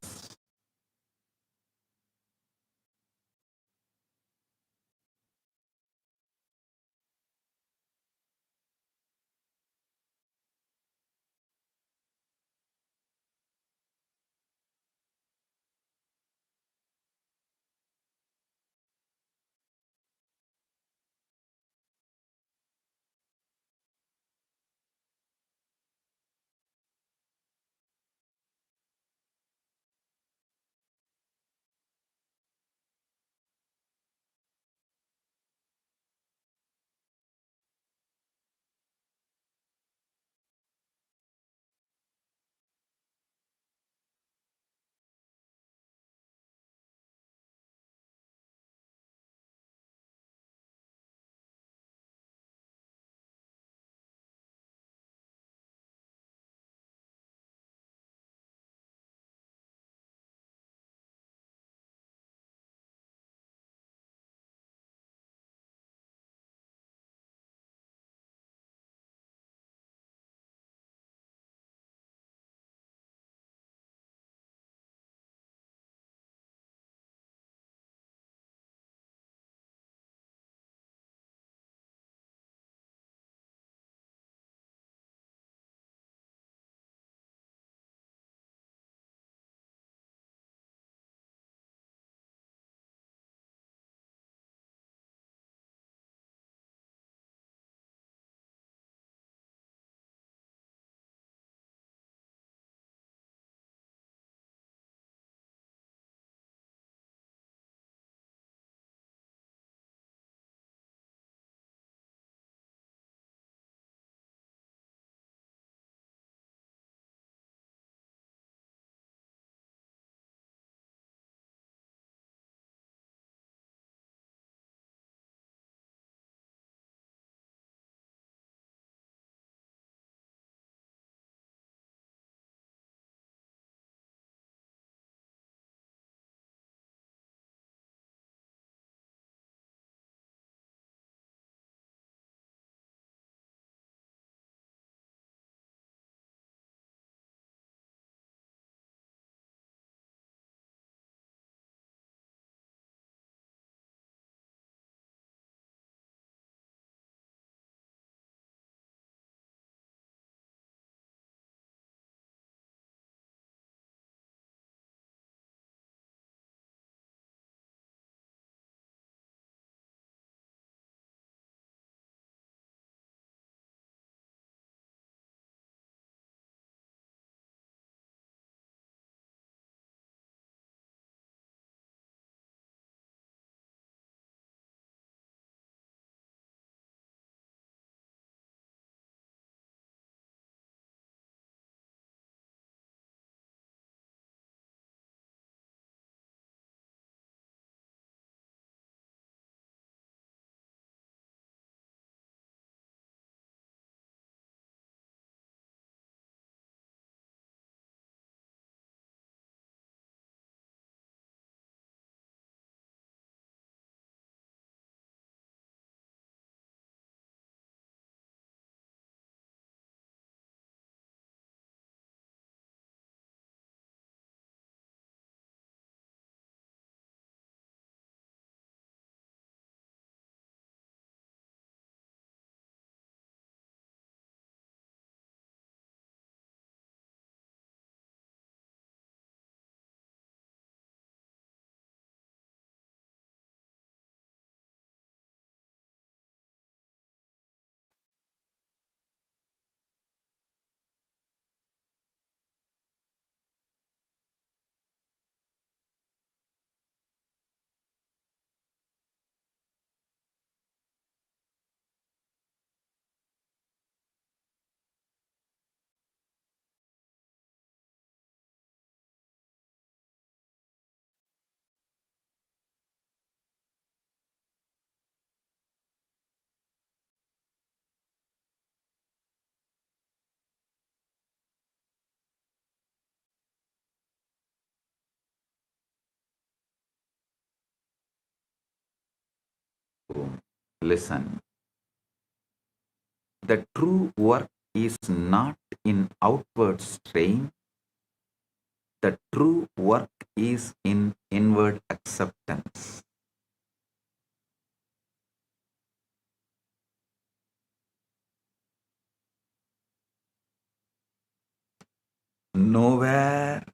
listen. The true work is not in outward strain. The true work is in inward acceptance. Nowhere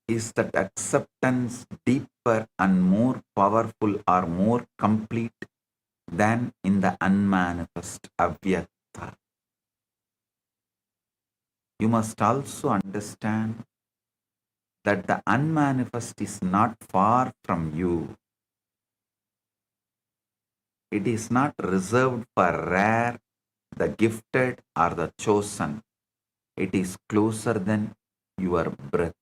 is that acceptance deeper and more powerful or more complete than in the unmanifest Avyakta. You must also understand that the unmanifest is not far from you. It is not reserved for rare, the gifted, or the chosen. It is closer than your breath.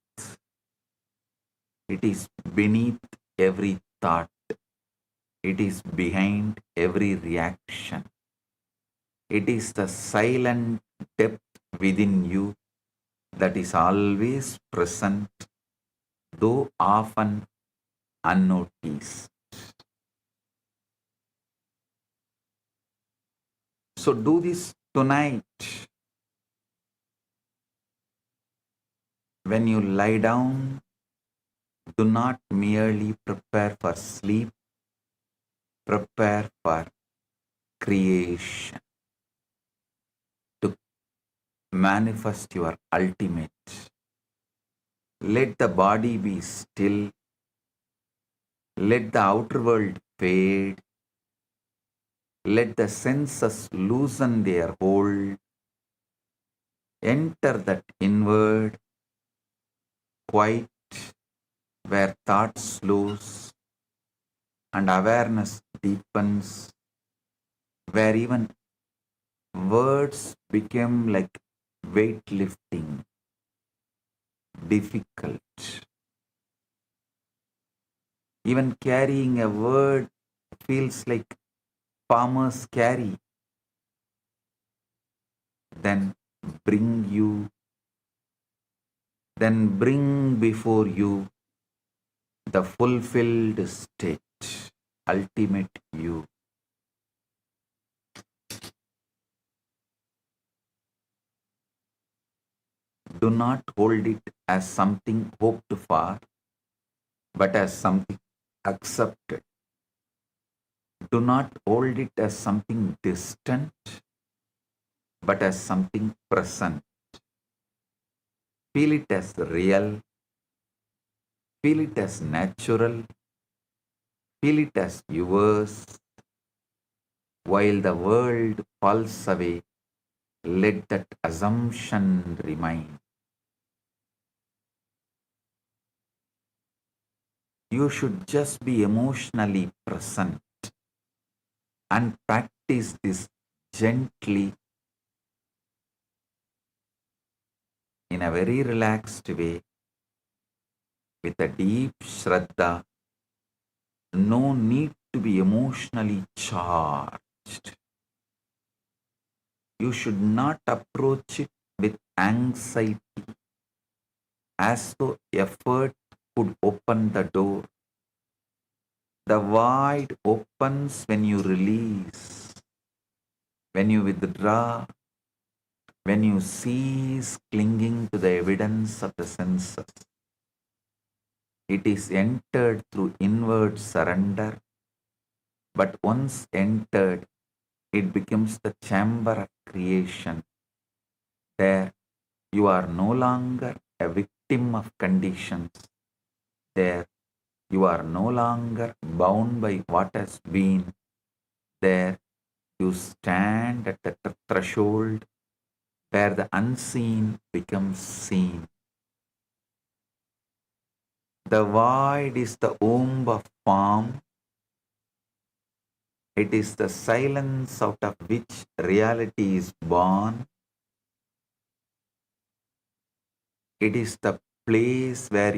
It is beneath every thought. It is behind every reaction. It is the silent depth within you that is always present, though often unnoticed. So do this tonight. When you lie down, do not merely prepare for sleep, prepare for creation, to manifest your ultimate. Let the body be still, let the outer world fade, let the senses loosen their hold, enter that inward, quiet, where thought slows and awareness deepens, where even words become like weightlifting, difficult. Even carrying a word feels like farmers carry. Then bring before you the fulfilled state, ultimate you. Do not hold it as something hoped for, but as something accepted. Do not hold it as something distant, but as something present. Feel it as real, feel it as natural, feel it as yours. While the world falls away, let that assumption remain. You should just be emotionally present and practice this gently in a very relaxed way with a deep shraddha. No need to be emotionally charged. You should not approach it with anxiety as though effort could open the door. The void opens when you release, when you withdraw, when you cease clinging to the evidence of the senses. It is entered through inward surrender, but once entered, it becomes the chamber of creation. There, you are no longer a victim of conditions. There, you are no longer bound by what has been. There, you stand at the threshold where the unseen becomes seen. The void is the womb of form. It is the silence out of which reality is born. It is the place where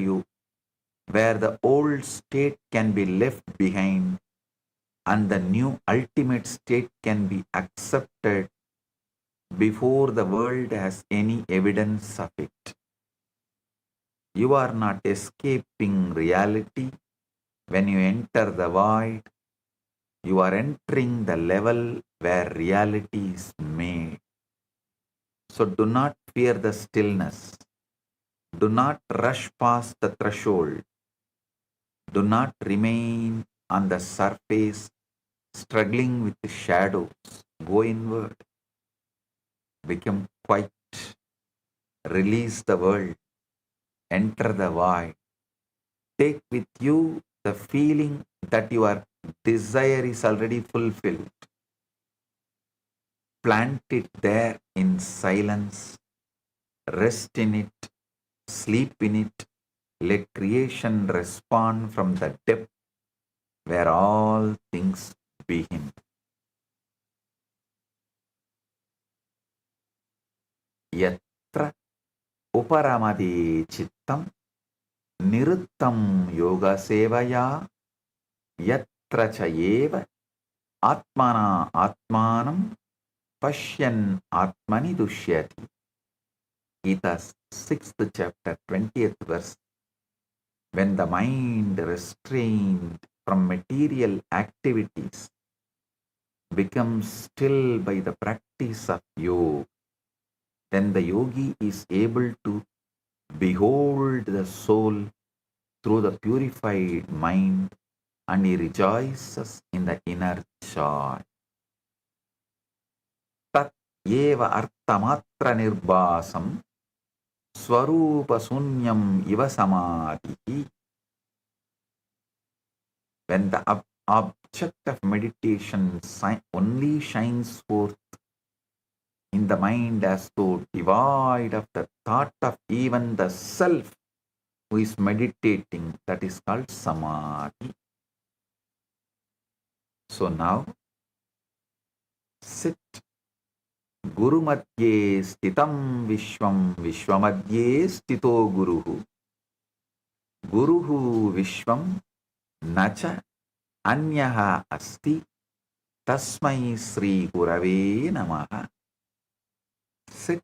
the old state can be left behind and the new ultimate state can be accepted before the world has any evidence of it. You are not escaping reality when you enter the void. You are entering the level where reality is made. So do not fear the stillness. Do not rush past the threshold. Do not remain on the surface struggling with the shadows. Go inward. Become quiet. Release the world. Enter the void. Take with you the feeling that your desire is already fulfilled. Plant it there in silence. Rest in it. Sleep in it. Let creation respond from the depth where all things begin. Yatra uparamade chittam niruttam yoga sevaya yatra chayeva atmana atmanam pashyan atmani dushyati. Gita 6th chapter 20th verse. When the mind restrained from material activities becomes still by the practice of yoga, then the yogi is able to behold the soul through the purified mind and he rejoices in the inner joy. Tat eva artamatra nirbasam swarupa sunyam iva samadhi. When the object of meditation only shines forth in the mind as though devoid of the thought of even the self who is meditating, that is called samadhi. So now sit. Guru madhye stitam vishwam vishwamadhye stito guruhu. Guruhu vishwam nacha anyaha asti tasmai sri gurave namaha. Sit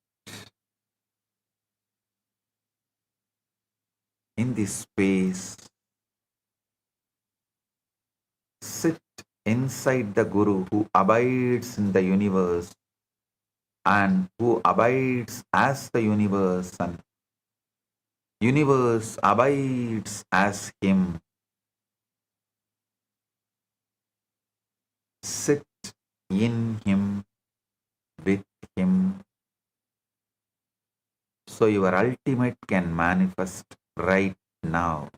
in this space. Sit inside the Guru who abides in the universe and who abides as the universe, and universe abides as him. Sit in him, with him, so your ultimate can manifest right now.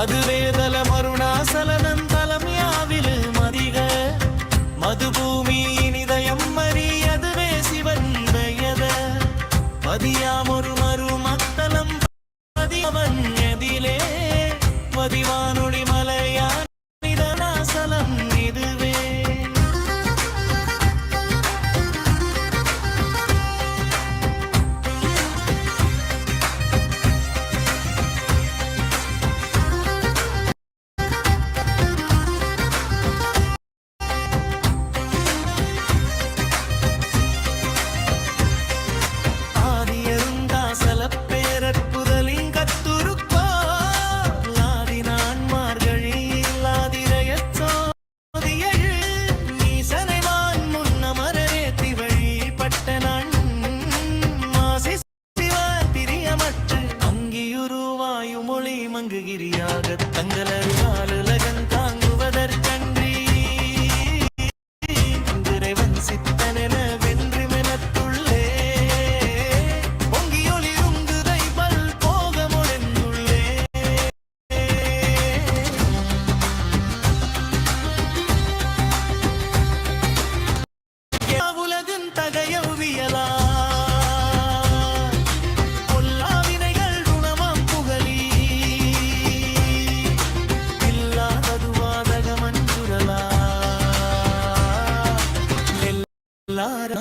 அதுவேதல மருணாசலனம் தலம் யாவிலு மதிக மதுபூமி இனிதயம் மறி அதுவே சிவன் பெயத பதியாமொரு மறு மத்தலம் பதியவன் எதிலே பதிவானொளி மலையான் நிதனாசலம் இதுவே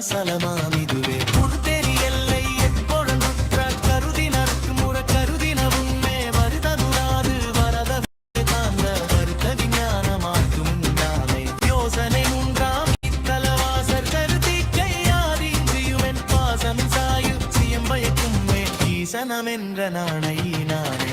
சலமாமிதுவே புதுத்தெரி எல்லை எப்பொழுதுற்ற கருதினருக்கு முற கருதினவுமே வருததுராது வரத தாங்க வருத்த விஞ்ஞானமாக்கும் நாமே யோசனை மூன்றாம் இத்தலவாசர் கருதி கையாதின்றியுமென் பாசம் சாயு சியம் பயக்கும் மே ஈசனமென்ற நாணை நானே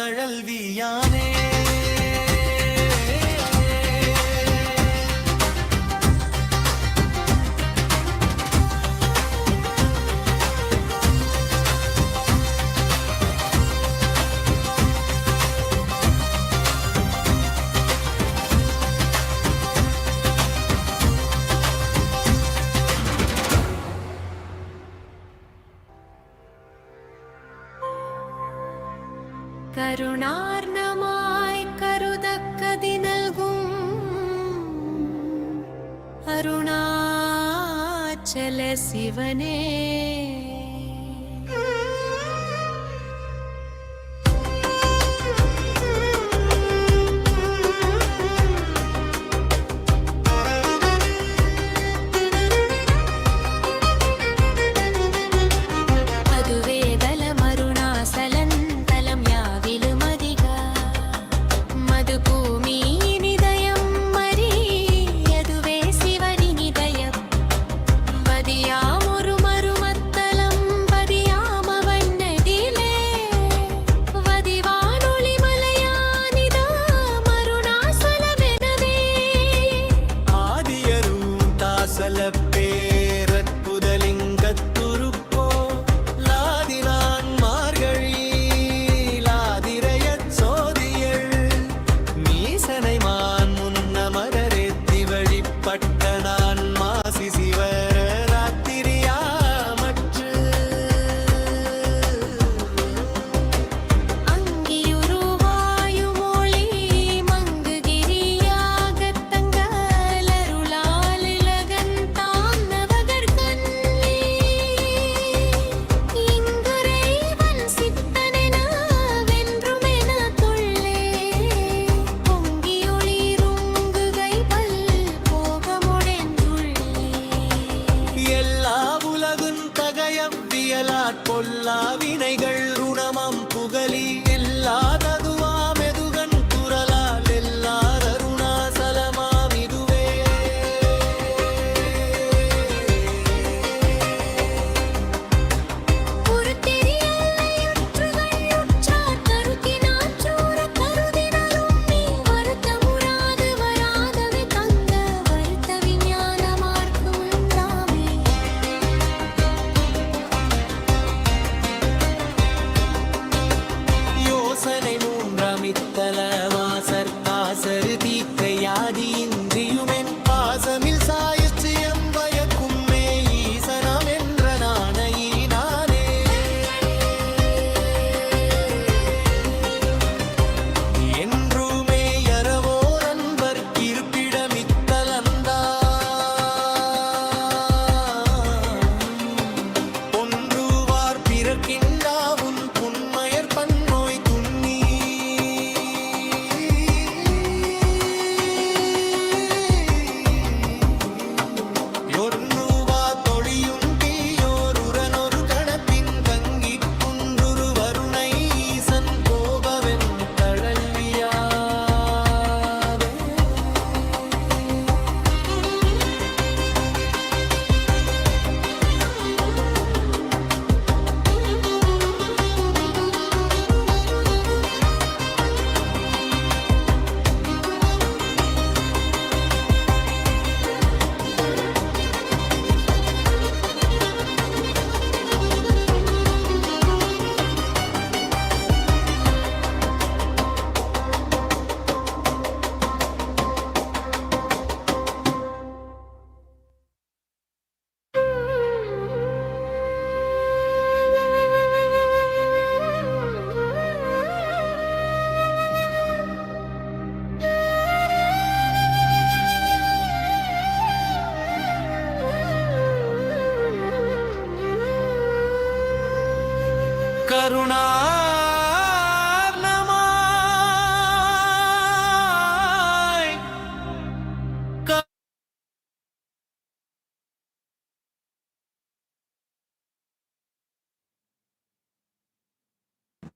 தழல்வியானே കരുണാർണമായി കരുതക്കതി നൽകും അരുണാചല ശിവനേ ஒரு மருமத்தல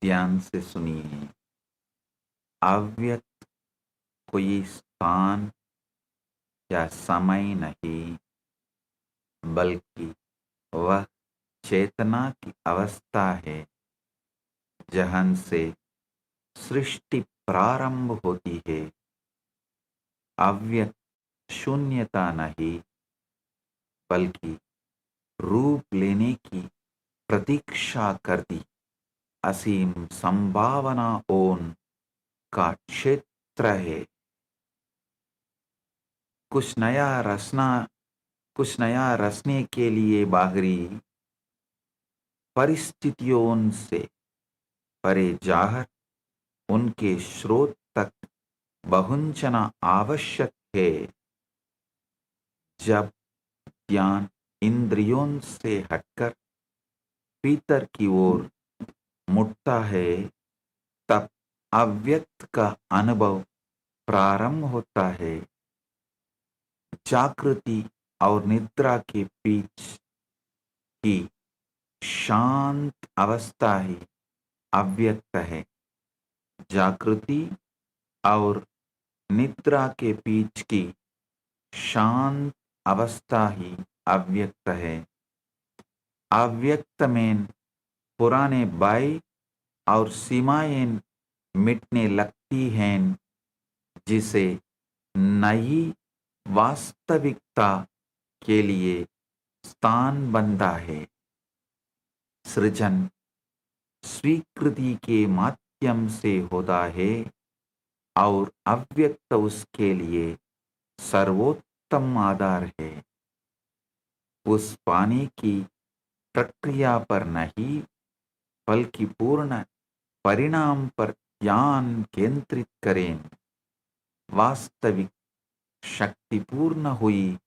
ध्यान से सुनिए। अव्यक्त कोई स्थान या समय नहीं, बल्कि वह चेतना की अवस्था है जहां से सृष्टि प्रारंभ होती है। अव्यक्त शून्यता नहीं, बल्कि रूप लेने की प्रतीक्षा करती असीम संभावनाओं का क्षेत्र है। कुछ नया रचने के लिए बाहरी परिस्थितियों से परे जाकर उनके स्रोत तक पहुंचना आवश्यक है। जब ध्यान इंद्रियों से हटकर भीतर की ओर मुड़ता है, तब अव्यक्त का अनुभव प्रारंभ होता है। जागृति और निद्रा के बीच की शांत अवस्था ही अव्यक्त है। जागृति और निद्रा के बीच की शांत अवस्था ही अव्यक्त है। अव्यक्त में पुराने भय और सीमाएं मिटने लगती हैं, जिसे नई वास्तविकता के लिए स्थान बनता है। सृजन स्वीकृति के माध्यम से होता है और अव्यक्त उसके लिए सर्वोत्तम आधार है। उस पाने की प्रक्रिया पर नहीं, बल्कि पूर्ण परिणाम पर ध्यान केंद्रित करें। वास्तविक शक्तिपूर्ण हुई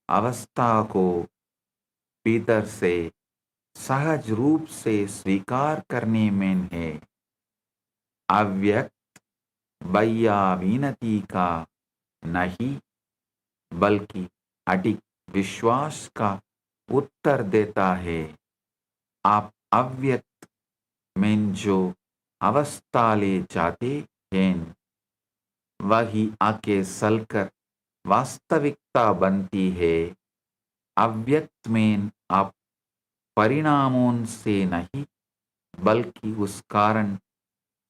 अवस्था को भीतर से सहज रूप से स्वीकार करने में है। अव्यक्त भैया विनती का नहीं, बल्कि अडिग विश्वास का उत्तर देता है। आप अव्यक्त में जो अवस्था ले जाते हैं, वही आके सलकर वास्तविकता बनती है। अव्यक्त में आप परिणामों से नहीं, बल्कि उस कारण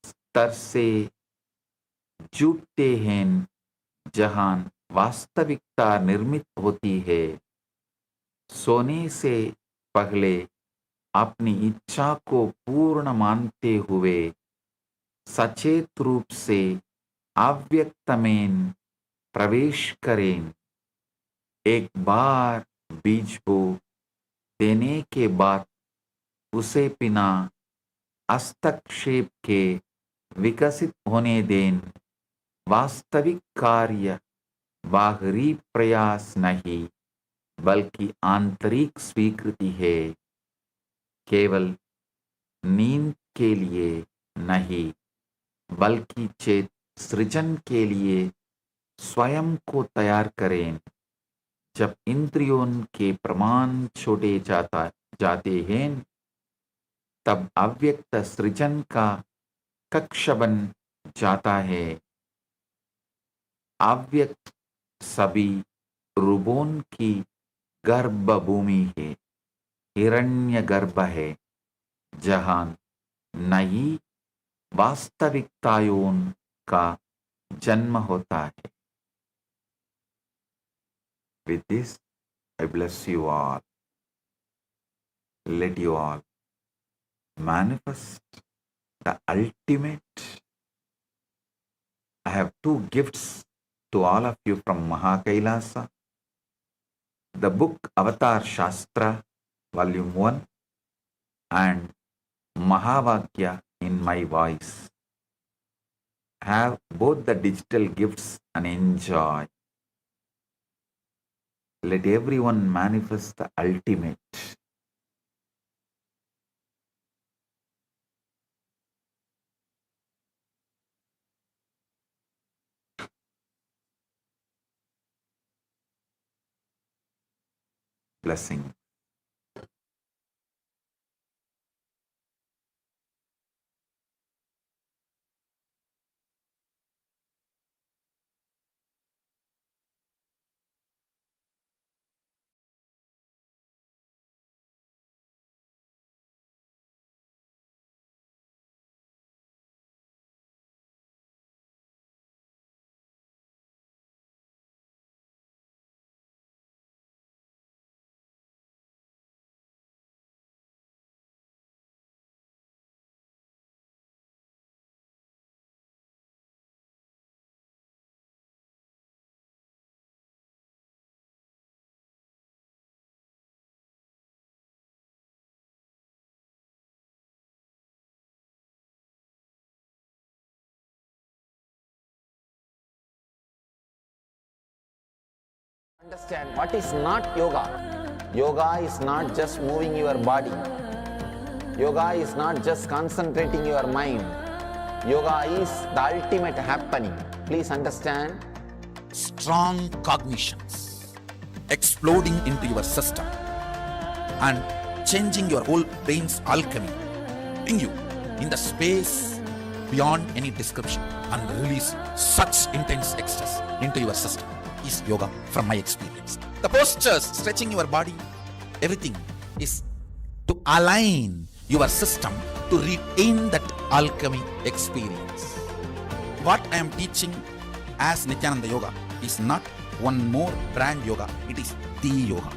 स्तर से जुड़ते हैं जहां वास्तविकता निर्मित होती है। सोने से पहले अपनी इच्छा को पूर्ण मानते हुए सचेत रूप से अव्यक्त में प्रवेश करें। एक बार बीज बो देने के बाद उसे बिना हस्तक्षेप के विकसित होने दें। वास्तविक कार्य बाहरी प्रयास नहीं, बल्कि आंतरिक स्वीकृति है। केवल नींद के लिए नहीं, बल्कि चेत सृजन के लिए स्वयं को तैयार करें। जब इंद्रियों के प्रमाण छोड़े जाते हैं, तब अव्यक्त सृजन का कक्ष बन जाता है। अव्यक्त सभी रूपों की गर्भभूमि है, हिरण्य गर्भ है, जहां नई वास्तविकताओं का जन्म होता है। With this, I bless you all. Let you all manifest the ultimate. I have two gifts to all of you from Kailasa. The book Avatar Shastra, Volume 1, and Mahavakya in my voice. Have both the digital gifts and enjoy. Let everyone manifest the ultimate. Blessing. Understand what is not yoga. Yoga is not just moving your body. Yoga is not just concentrating your mind. Yoga is the ultimate happening. Please understand. Strong cognitions exploding into your system and changing your whole brain's alchemy, putting you in the space beyond any description and release such intense ecstasy into your system is yoga from my experience. The postures, stretching your body, everything is to align your system to retain that alchemy experience. What I am teaching as Nithyananda Yoga is not one more brand yoga, it is the yoga.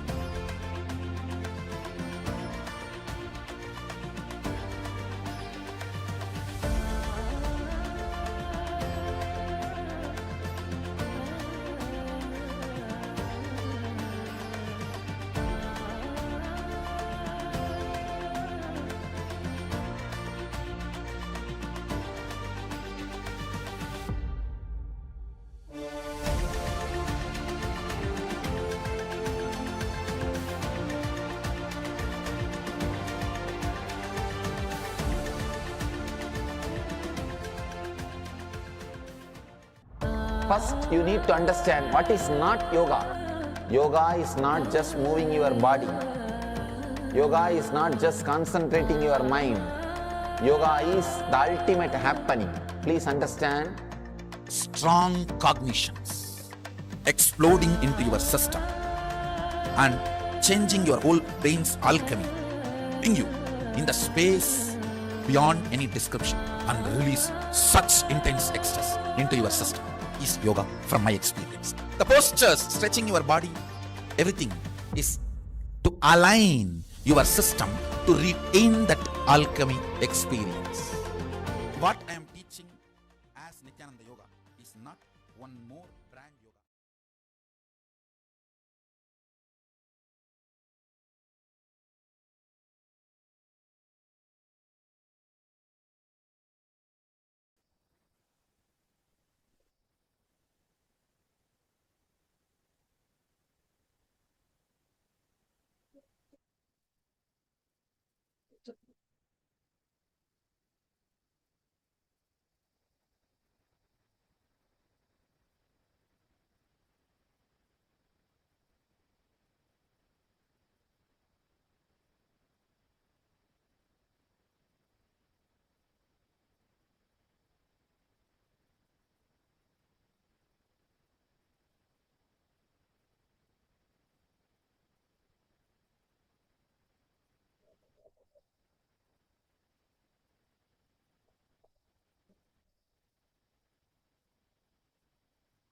First, you need to understand what is not yoga. Yoga is not just moving your body. Yoga is not just concentrating your mind. Yoga is the ultimate happening. Please understand. Strong cognitions exploding into your system and changing your whole brain's alchemy, putting you in the space beyond any description and release such intense ecstasy into your system is yoga from my experience. The postures, stretching your body, everything is to align your system to retain that alchemy experience. What I am teaching as Nithyananda Yoga is not one more brand yoga.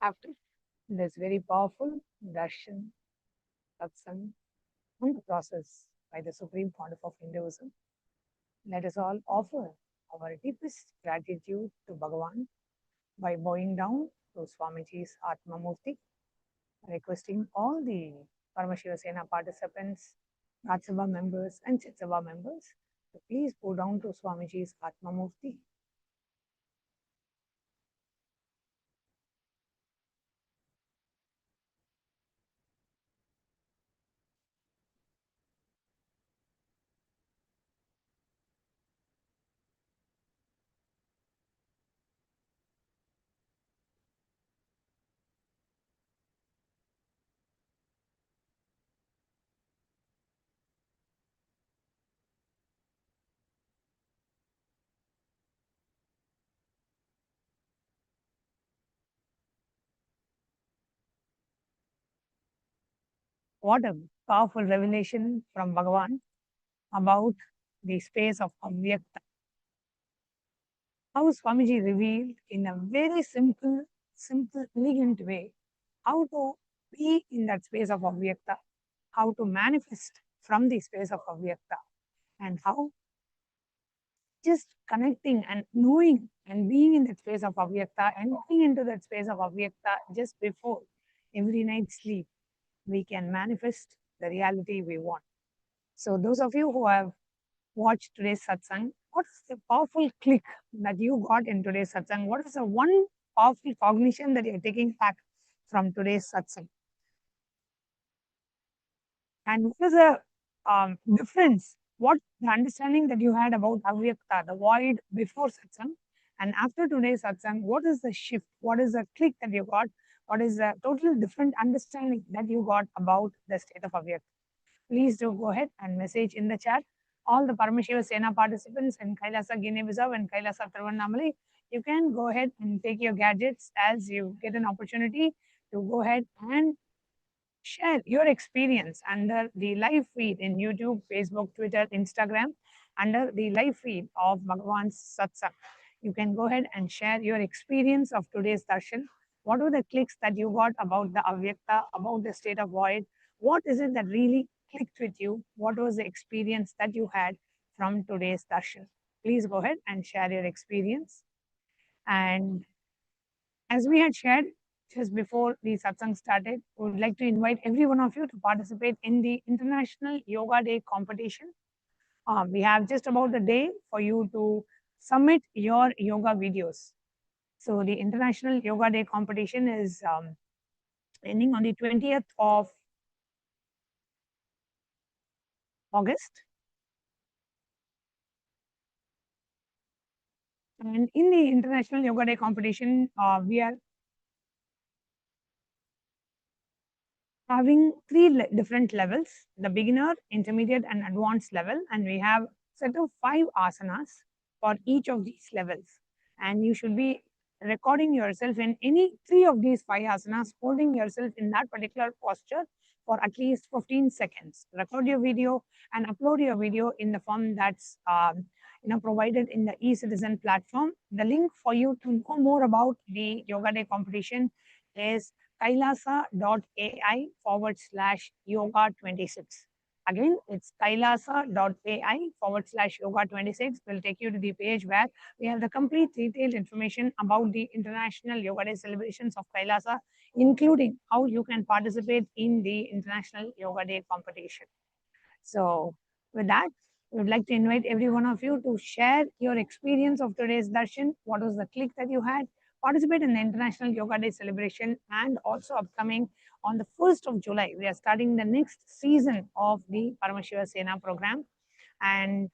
After this very powerful darshan, satsang, and the process by the Supreme Pontiff of Hinduism, let us all offer our deepest gratitude to Bhagavan by bowing down to Swamiji's Atma Murti, requesting all the Paramashiva Sena participants, Rajya members, and Chitsava members to please bow down to Swamiji's Atma Murti. What a powerful revelation from Bhagavan about the space of Avyakta. How Swamiji revealed in a very simple, elegant way how to be in that space of Avyakta, how to manifest from the space of Avyakta, and how just connecting and knowing and being in that space of Avyakta and going into that space of Avyakta just before every night's sleep, we can manifest the reality we want. So those of you who have watched today's satsang, what is the powerful click that you got in today's satsang? What is the one powerful cognition that you're taking back from today's satsang? And what is the difference? What the understanding that you had about avyakta, the void before satsang, and after today's satsang, what is the shift? What is the click that you got? What is the total different understanding that you got about the state of avyakta? Please do go ahead and message in the chat. All the Paramashiva Sena participants in Kailasa Guinea-Bissau and Kailasa Tiruvannamali, you can go ahead and take your gadgets as you get an opportunity to go ahead and share your experience under the live feed in YouTube, Facebook, Twitter, Instagram, under the live feed of Bhagavan's Satsang. You can go ahead and share your experience of today's darshan. What were the clicks that you got about the avyakta, about the state of void? What is it that really clicked with you? What was the experience that you had from today's darshan? Please go ahead and share your experience. And as we had shared just before the satsang started, we would like to invite every one of you to participate in the International Yoga Day competition. We have just about a day for you to submit your yoga videos. So the International Yoga Day competition is ending on the 20th of August. And in the International Yoga Day competition, we are having three different levels: the beginner, intermediate, and advanced level. And we have set of 5 asanas for each of these levels. And you should be recording yourself in any 3 of these 5 asanas, holding yourself in that particular posture for at least 15 seconds. Record your video and upload your video in the form that's provided in the e-citizen platform. The link for you to know more about the Yoga Day competition is kailasa.ai/yoga26. Again, it's kailasa.ai/yoga26 will take you to the page where we have the complete detailed information about the International Yoga Day celebrations of Kailasa, including how you can participate in the International Yoga Day competition. So with that, we would like to invite every one of you to share your experience of today's darshan. What was the click that you had? Participate in the International Yoga Day celebration, and also upcoming on the 1st of July, we are starting the next season of the Paramashiva Sena program. And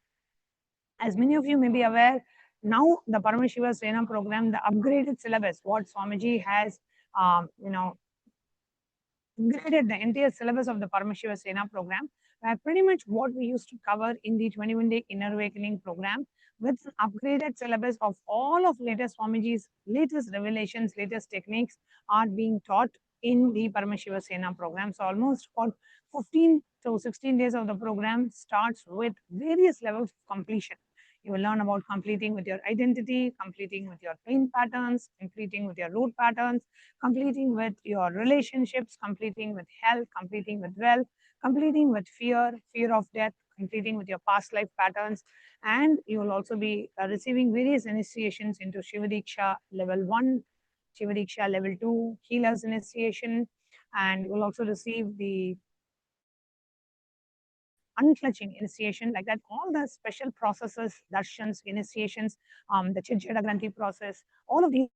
as many of you may be aware, now the Paramashiva Sena program, the upgraded syllabus, what Swamiji has, upgraded the entire syllabus of the Paramashiva Sena program, where pretty much what we used to cover in the 21-day Inner Awakening program, with an upgraded syllabus of all of latest Swamiji's latest revelations, latest techniques are being taught in the Paramashiva Sena program. So almost about 15 to 16 days of the program starts with various levels of completion. You will learn about completing with your identity, completing with your pain patterns, completing with your root patterns, completing with your relationships, completing with health, completing with wealth, completing with fear, fear of death, completing with your past life patterns. And you will also be receiving various initiations into Shivadiksha level 1, Shivadiksha level 2, Healer's initiation, and you will also receive the unclutching initiation, like that. All the special processes, darshans, initiations, the Chidjada Granthi process, all of these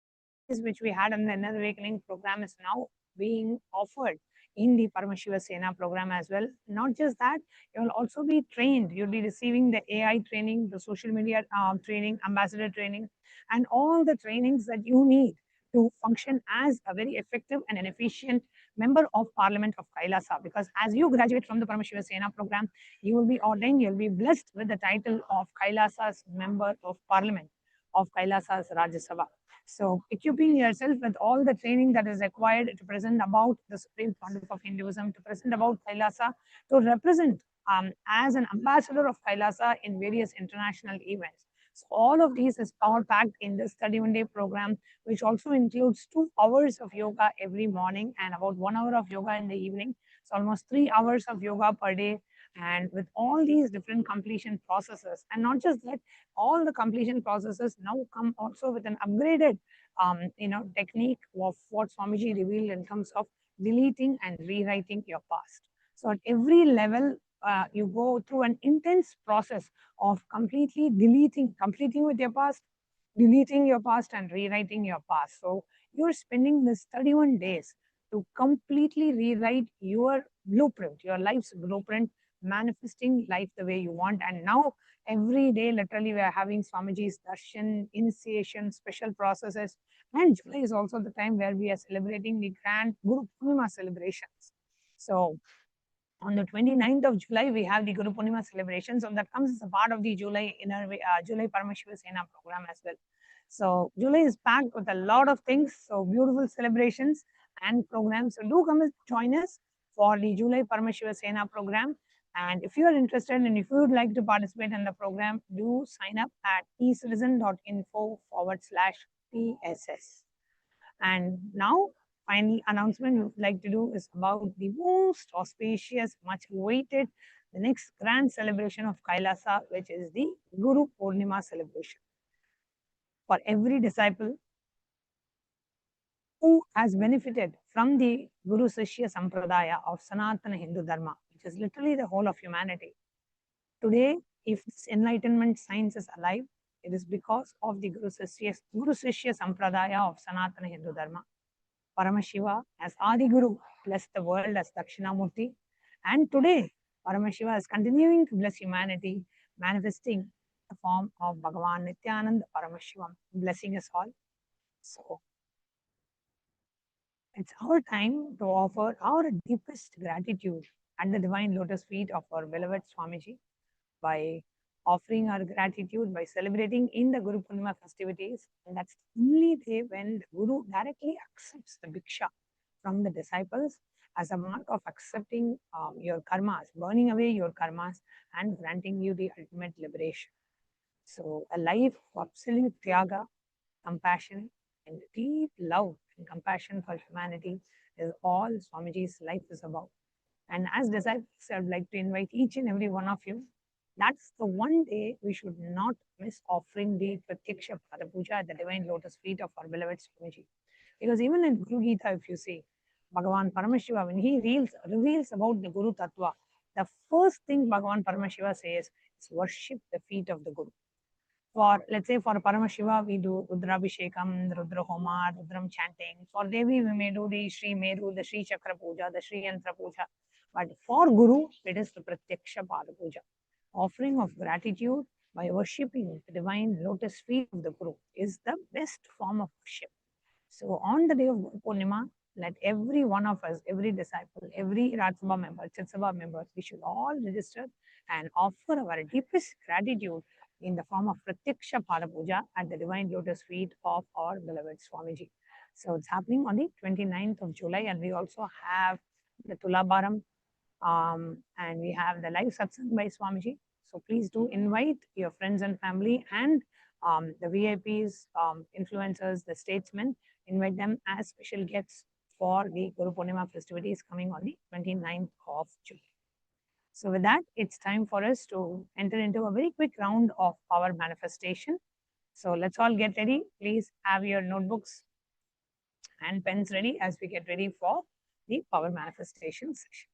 which we had in the Inner Awakening program is now being offered in the Paramashiva Sena program as well. Not just that, you will also be trained. You'll be receiving the AI training, the social media training, ambassador training, and all the trainings that you need to function as a very effective and an efficient member of Parliament of Kailasa. Because as you graduate from the Paramashiva Sena program, you will be ordained, you'll be blessed with the title of Kailasa's Member of Parliament of Kailasa's Rajya Sabha. So equipping yourself with all the training that is required to present about the Supreme Pontiff of Hinduism, to present about Kailasa, to represent as an ambassador of Kailasa in various international events. So all of these is power packed in this 31-day program, which also includes 2 hours of yoga every morning and about 1 hour of yoga in the evening. So almost 3 hours of yoga per day. And with all these different completion processes, and not just that, all the completion processes now come also with an upgraded technique of what Swamiji revealed in terms of deleting and rewriting your past. So at every level, you go through an intense process of completely completing with your past, deleting your past, and rewriting your past. So you're spending this 31 days to completely rewrite your blueprint, your life's blueprint, manifesting life the way you want. And now, every day, literally, we are having Swamiji's darshan, initiation, special processes. And July is also the time where we are celebrating the grand Guru Purnima celebrations. So, on the 29th of July, we have the Guru Purnima celebrations, and that comes as a part of the July July Paramashiva Sena program as well. So July is packed with a lot of things, so beautiful celebrations and programs. So do come and join us for the July Paramashiva Sena program. And if you are interested and if you would like to participate in the program, do sign up at ecitizen.info/PSS. And now, final announcement we would like to do is about the most auspicious, much awaited, the next grand celebration of Kailasa, which is the Guru Purnima celebration. For every disciple who has benefited from the Guru Sishya Sampradaya of Sanatana Hindu Dharma, which is literally the whole of humanity. Today, if this enlightenment science is alive, it is because of the Guru Sishya Sampradaya of Sanatana Hindu Dharma. Paramashiva as Adi Guru blessed the world as Dakshinamurti. And today, Paramashiva is continuing to bless humanity, manifesting the form of Bhagavan Nithyananda Paramashivam, blessing us all. So, it's our time to offer our deepest gratitude at the divine lotus feet of our beloved Swamiji by offering our gratitude by celebrating in the Guru Purnima festivities. And that's the only day when the Guru directly accepts the Bhiksha from the disciples as a mark of accepting your karmas, burning away your karmas and granting you the ultimate liberation. So a life of absolute tyaga, compassion, and deep love and compassion for humanity is all Swamiji's life is about. And as disciples, I would like to invite each and every one of you. That's the one day we should not miss offering the Pratyaksha Pada Puja at the divine lotus feet of our beloved Swamiji. Because even in Guru Gita, if you see, Bhagavan Paramashiva, when he reveals about the Guru Tattva, the first thing Bhagavan Paramashiva says is worship the feet of the Guru. For, let's say, for Paramashiva, we do Rudrabhishekam, Rudra Homa, Rudram chanting. For Devi, we may do the Sri Meru, the Sri Chakra Puja, the Sri Yantra Puja. But for Guru, it is the Pratyaksha Pada Puja. Offering of gratitude by worshipping the divine lotus feet of the Guru is the best form of worship. So on the day of Guru Purnima, let every one of us, every disciple, every Rajsabha member, Chitsabha member, we should all register and offer our deepest gratitude in the form of Pratyaksha Pada Puja at the divine lotus feet of our beloved Swamiji. So it's happening on the 29th of July, and we also have the Tulabharam, and we have the live satsang by Swamiji. So please do invite your friends and family and the VIPs, influencers, the statesmen, invite them as special guests for the Guru Purnima festivities coming on the 29th of July. So with that, it's time for us to enter into a very quick round of power manifestation. So let's all get ready. Please have your notebooks and pens ready as we get ready for the power manifestation session.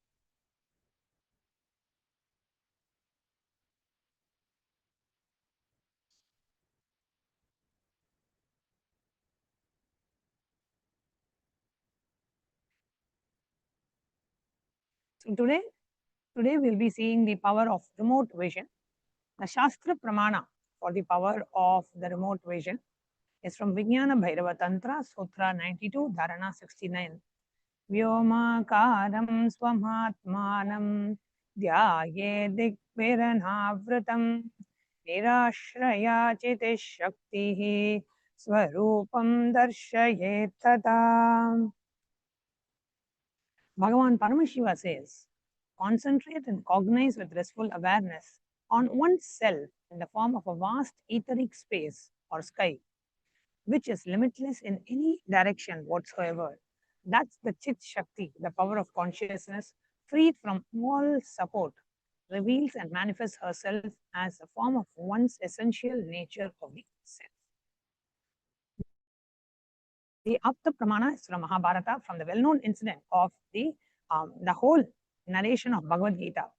So today we'll be seeing the power of remote vision. The Shastra Pramana for the power of the remote vision is from Vijnana Bhairava Tantra, Sutra 92, Dharana 69. Vyomakaram swamatmanam dhyaye dikviranavratam nirashraya chitish shaktihi swarupam darshayet tata. Bhagavan Paramashiva says, concentrate and cognize with restful awareness on oneself in the form of a vast etheric space or sky, which is limitless in any direction whatsoever. That's the Chit Shakti, the power of consciousness, freed from all support, reveals and manifests herself as a form of one's essential nature of the self. The Apta Pramana is from Mahabharata, from the well-known incident of the whole narration of Bhagavad Gita.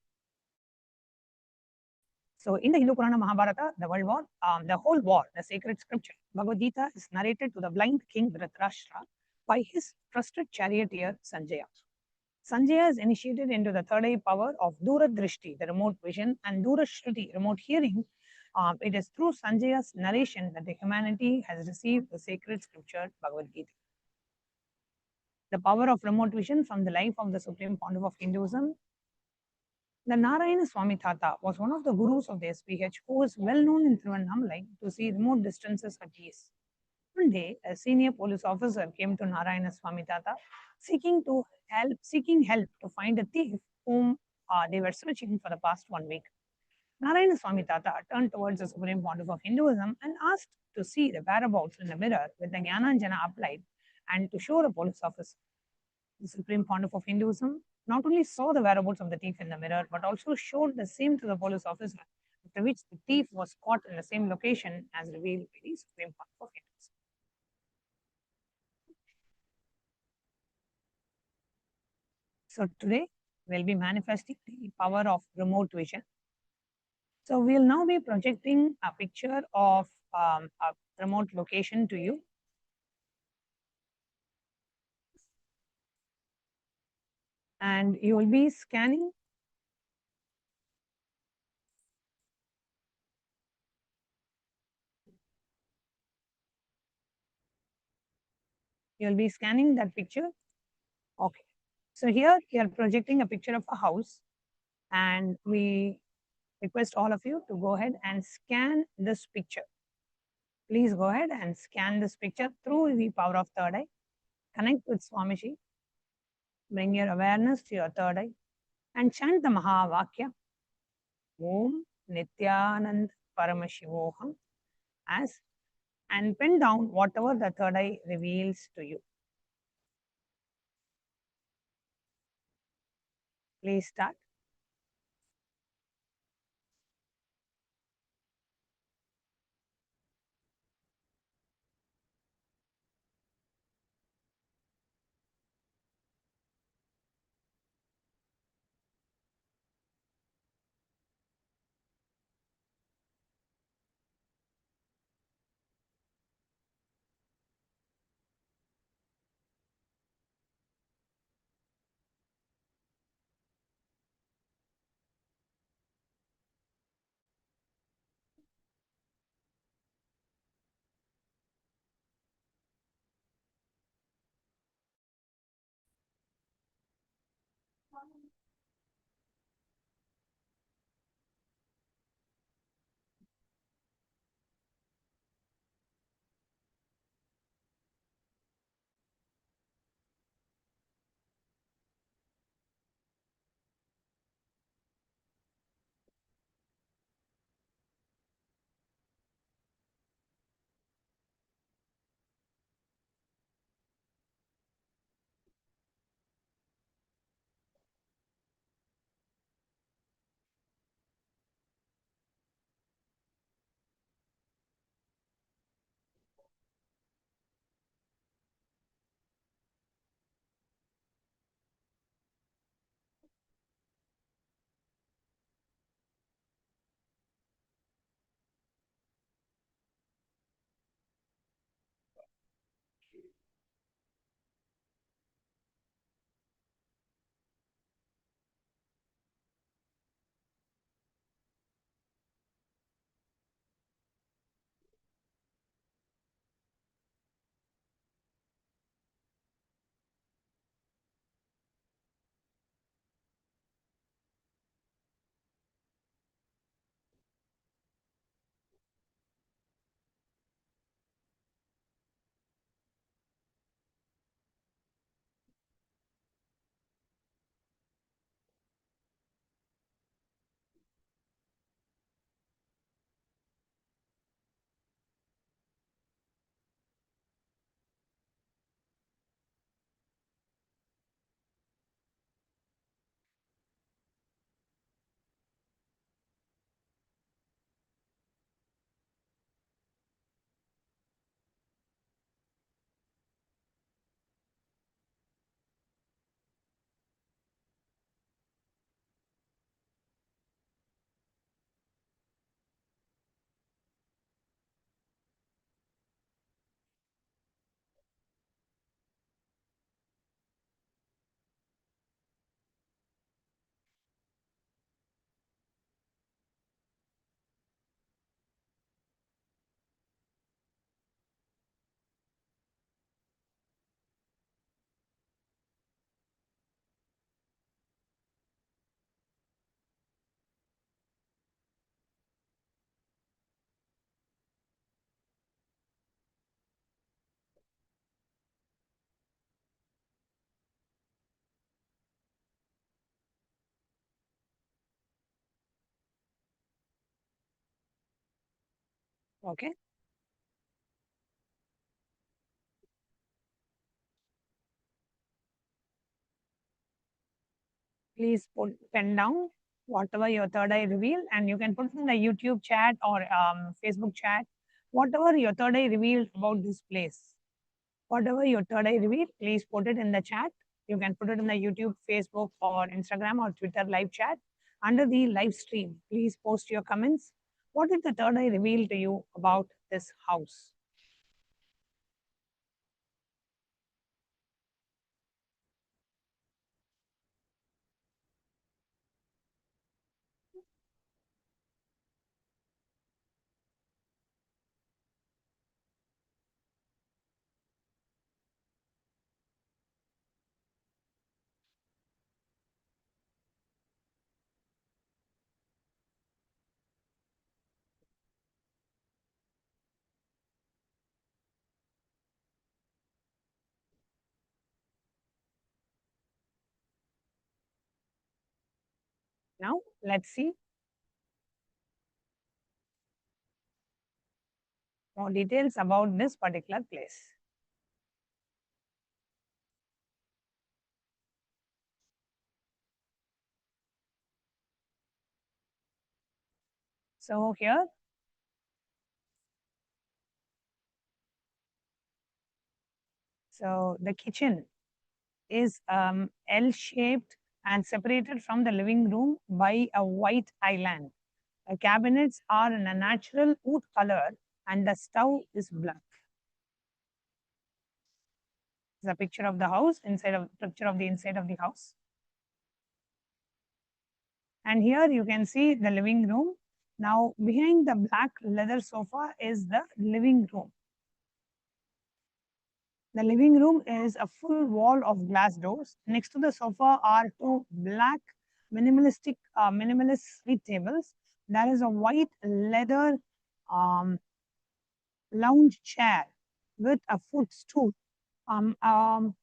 So in the Hindu Purana Mahabharata, the world war, the whole war, the sacred scripture, Bhagavad Gita is narrated to the blind king Dhritarashtra, by his trusted charioteer Sanjaya. Sanjaya is initiated into the third eye power of Duradrishti, the remote vision, and Durashruti, remote hearing. It is through Sanjaya's narration that the humanity has received the sacred scripture Bhagavad Gita. The power of remote vision from the life of the Supreme Pontiff of Hinduism. The Narayana Swami Tata was one of the gurus of the SPH who was well known in Thiruvannamalai to see remote distances at ease. One day, a senior police officer came to Narayana Swami Tata seeking help to find a thief whom they were searching for the past 1 week. Narayana Swami Tata turned towards the Supreme Pontiff of Hinduism and asked to see the whereabouts in the mirror with the Jnananjana applied and to show the police officer. The Supreme Pontiff of Hinduism not only saw the whereabouts of the thief in the mirror but also showed the same to the police officer, after which the thief was caught in the same location as revealed by the Supreme Pontiff of Hinduism. So today we'll be manifesting the power of remote vision. So we'll now be projecting a picture of a remote location to you. And you will be scanning that picture. Okay. So here we are projecting a picture of a house, and we request all of you to go ahead and scan this picture. Please go ahead and scan this picture through the power of third eye. Connect with Swamiji. Bring your awareness to your third eye and chant the Mahavakya. Om Nithyananda Paramashivam as and pen down whatever the third eye reveals to you. Please start. Okay. Please put pen down whatever your third eye revealed, and you can put in the YouTube chat or Facebook chat, whatever your third eye revealed about this place. Whatever your third eye revealed, please put it in the chat. You can put it in the YouTube, Facebook, or Instagram or Twitter live chat. Under the live stream, please post your comments. What did the third eye reveal to you about this house? Now, let's see more details about this particular place. So here, so the kitchen is L-shaped and separated from the living room by a white island. The cabinets are in a natural wood color and the stove is black. It's a picture of the house, picture of the inside of the house. And here you can see the living room. Now behind the black leather sofa is the living room. The living room is a full wall of glass doors. Next to the sofa are two black minimalist side tables. There is a white leather lounge chair with a footstool. Animal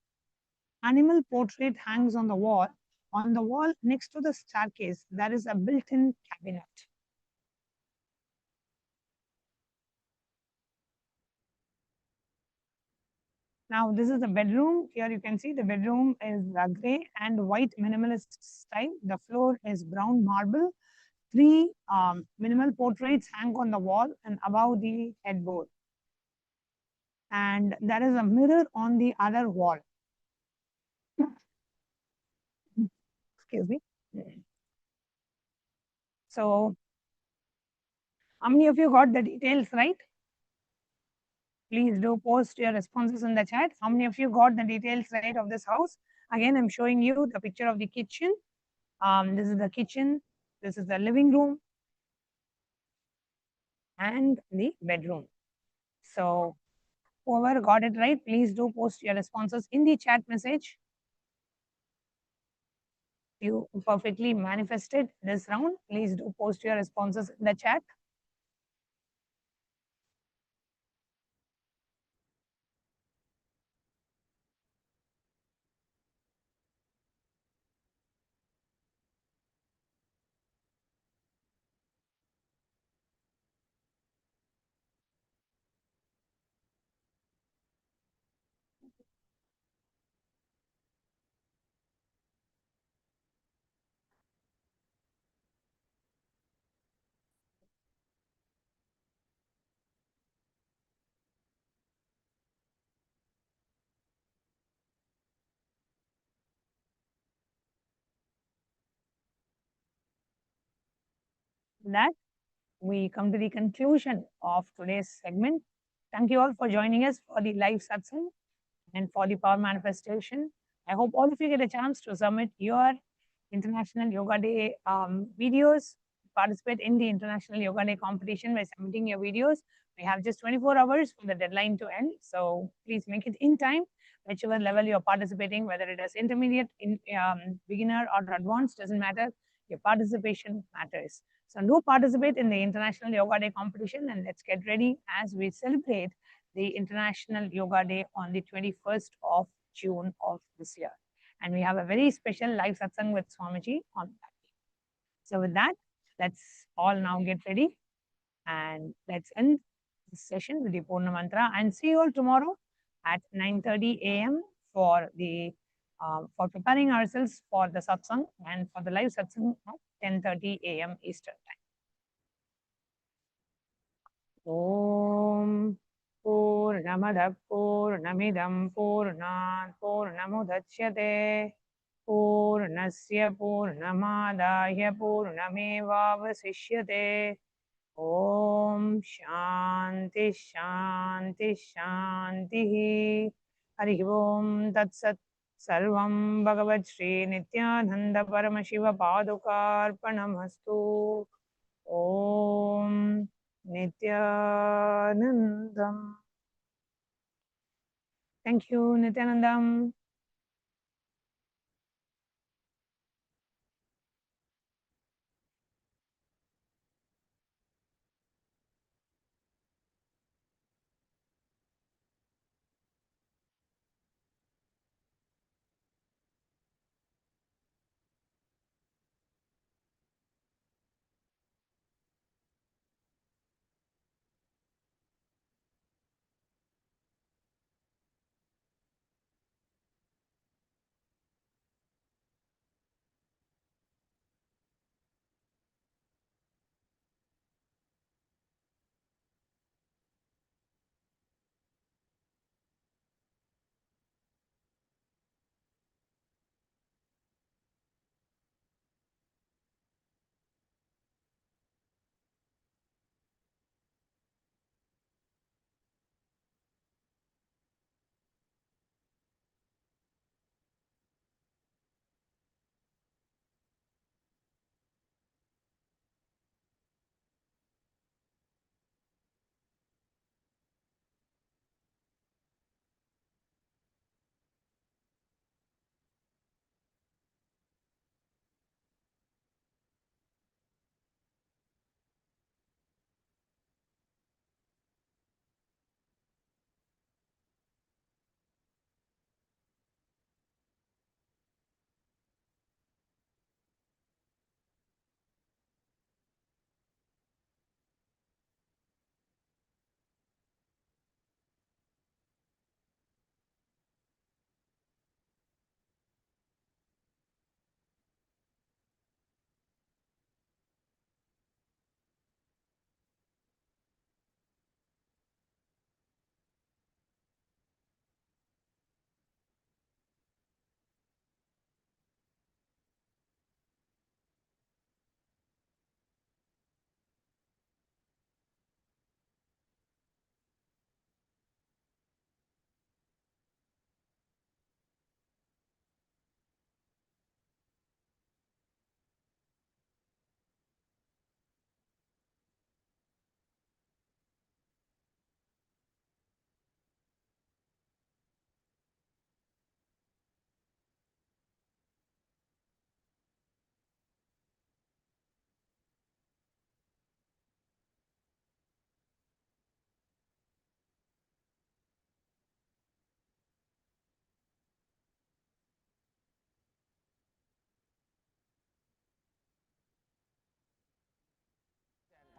portrait hangs on the wall. On the wall next to the staircase, there is a built-in cabinet. Now, this is the bedroom. Here you can see the bedroom is gray and white minimalist style. The floor is brown marble. Three minimal portraits hang on the wall and above the headboard. And there is a mirror on the other wall. Excuse me. So, how many of you got the details right? Please do post your responses in the chat. How many of you got the details right of this house? Again, I'm showing you the picture of the kitchen. This is the kitchen. This is the living room and the bedroom. So whoever got it right, please do post your responses in the chat message. You perfectly manifested this round. Please do post your responses in the chat. That we come to the conclusion of today's segment. Thank you all for joining us for the live satsang and for the power manifestation. I hope all of you get a chance to submit your International Yoga Day videos, participate in the International Yoga Day competition by submitting your videos. We have just 24 hours for the deadline to end. So please make it in time, whichever level you're participating, whether it is intermediate, beginner or advanced, doesn't matter. Your participation matters. So do participate in the International Yoga Day competition and let's get ready as we celebrate the International Yoga Day on the 21st of June of this year. And we have a very special live satsang with Swamiji on that day. So with that, let's all now get ready and let's end this session with the Purna Mantra, and see you all tomorrow at 9:30 a.m. for the for preparing ourselves for the satsang and for the live satsang at 10:30 a.m. Eastern Time. Om Purnamadah Purnamidam Purnat Purnamudachyate Purnasya Purnamadaya Purnamevavasishyate. Om Shanti Shanti Shanti. Hari Om Tat Sat. Sarvam Bhagavad Shri Nithyananda Paramashiva Padukarpanamastu. Om Nithyanandam. Thank you, Nithyanandam.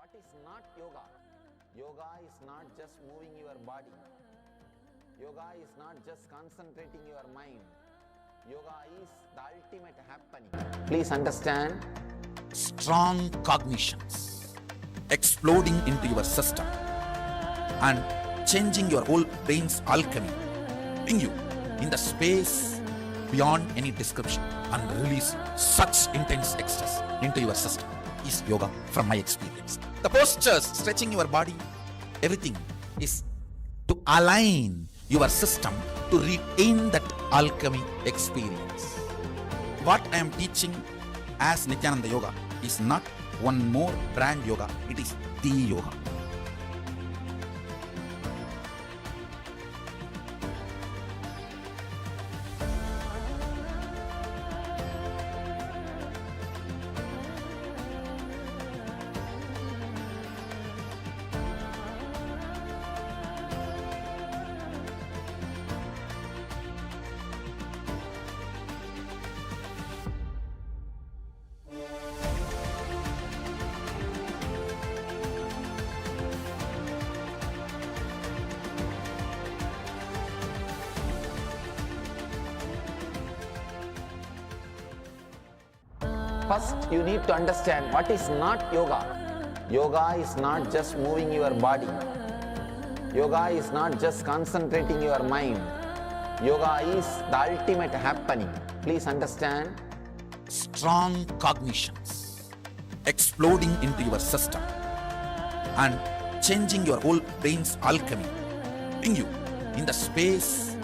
What is not yoga? Yoga is not just moving your body. Yoga is not just concentrating your mind. Yoga is the ultimate happening. Please understand, strong cognitions exploding into your system and changing your whole brain's alchemy, putting you in the space beyond any description and release such intense ecstasy into your system is yoga from my experience. The postures, stretching your body, everything is to align your system to retain that alchemy experience. What I am teaching as Nithyananda Yoga is not one more brand yoga, it is the yoga. First, you need to understand what is not yoga. Yoga is not just moving your body. Yoga is not just concentrating your mind. Yoga is the ultimate happening. Please understand. Strong cognitions exploding into your system and changing your whole brain's alchemy, putting you in the space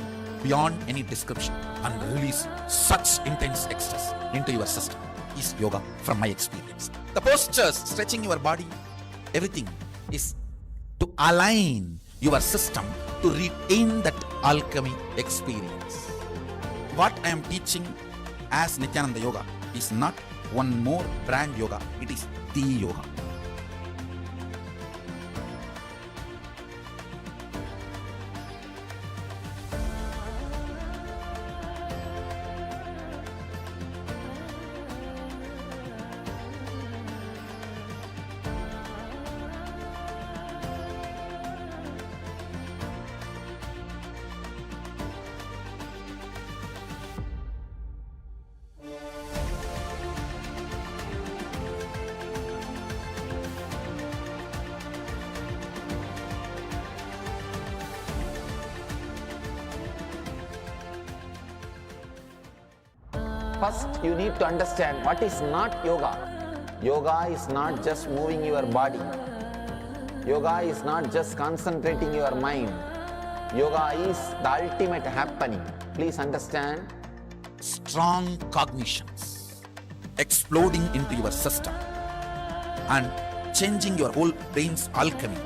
beyond any description and release such intense ecstasy into your system is yoga from my experience. The postures, stretching your body, everything is to align your system to retain that alchemy experience. What I am teaching as Nithyananda Yoga is not one more brand yoga, it is the yoga. First, you need to understand what is not yoga. Yoga is not just moving your body. Yoga is not just concentrating your mind. Yoga is the ultimate happening. Please understand. Strong cognitions exploding into your system and changing your whole brain's alchemy,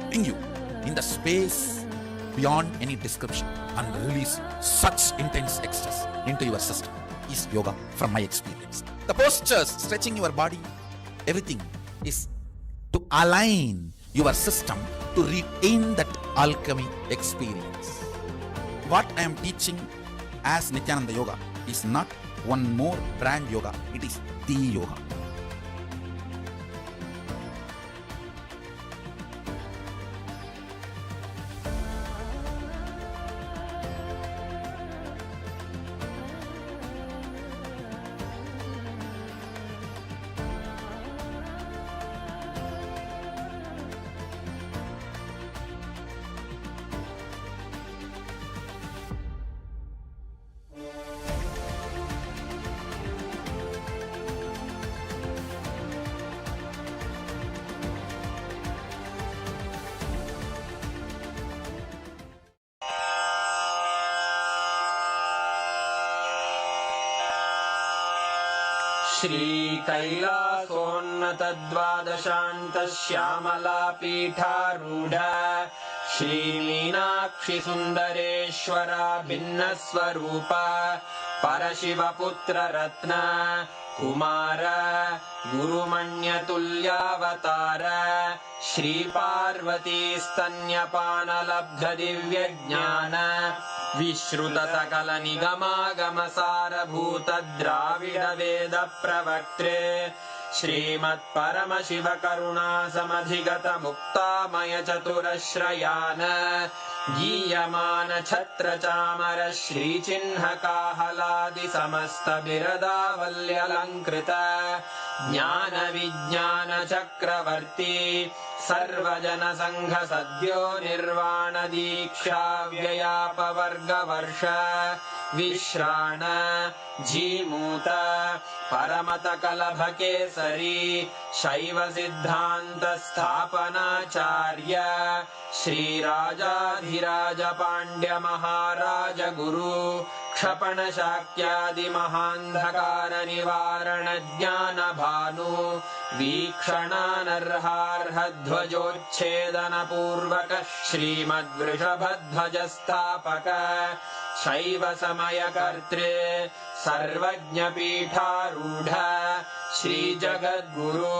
putting you in the space beyond any description and release such intense ecstasy into your system is yoga from my experience. The postures, stretching your body, everything is to align your system to retain that alchemy experience. What I am teaching as Nithyananda Yoga is not one more brand yoga, it is the yoga. श्रीकैलासोन्नतद्वादशान्तश्यामलापीठारूढ श्रीमीनाक्षिसुन्दरेश्वरा भिन्नस्वरूप परशिवपुत्ररत्न Kumar गुरुमण्यतुल्यावतार श्रीपार्वतीस्तन्यपानलब्धदिव्यज्ञान विश्रुतसकलनिगमागमसारभूतद्राविडवेदप्रवक्त्रे श्रीमत्परमशिवकरुणासमधिगतमुक्तामयचतुरश्रयान् गीयमानछत्रचामर श्रीचिह्नकाहलादिसमस्तबिरदावल्यलङ्कृत ज्ञानविज्ञानचक्रवर्ती सर्वजनसङ्घसद्यो निर्वाणदीक्षाव्ययापवर्गवर्ष विश्राण Jimuta परमतकलभकेसरी शैवसिद्धान्तस्थापनाचार्य श्रीराजाधिराजपाण्ड्यमहाराज गुरु क्षपणशाक्यादिमहान्धकारनिवारणज्ञानभानु वीक्षणानर्हार्हध्वजोच्छेदनपूर्वक श्रीमद्वृषभध्वजस्थापक शैवसमयकर्त्रे सर्वज्ञपीठारूढ श्रीजगद्गुरु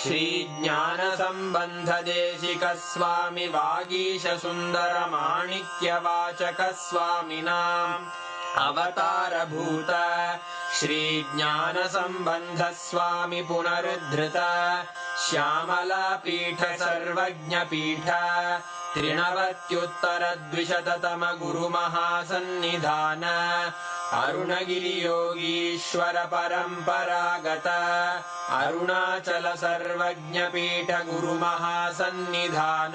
श्रीज्ञानसम्बन्धदेशिकस्वामि वागीशसुन्दरमाणिक्यवाचकस्वामिनाम् अवतारभूत श्रीज्ञानसम्बन्धस्वामि पुनरुद्धृत श्यामलापीठ सर्वज्ञपीठ त्रिनवत्युत्तरद्विशततम गुरुमहासन्निधान अरुणगिरियोगीश्वर परम्परागत अरुणाचल सर्वज्ञपीठ गुरुमहासन्निधान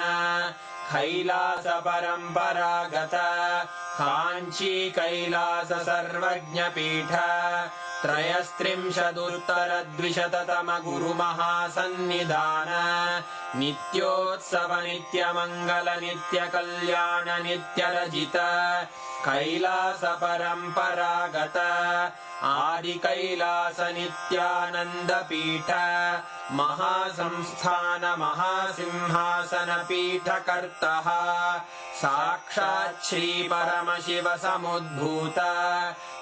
कैलास परम्परागत काञ्ची कैलास सर्वज्ञपीठ त्रयस्त्रिंशदुत्तरद्विशततम गुरुमहासन्निधान नित्योत्सव नित्यमङ्गल नित्यकल्याण नित्यरजित कैलास परम्परागत आदि कैलास नित्यानन्दपीठ महासंस्थान महासिंहासन पीठकर्तः साक्षात् श्री परमशिव समुद्भूत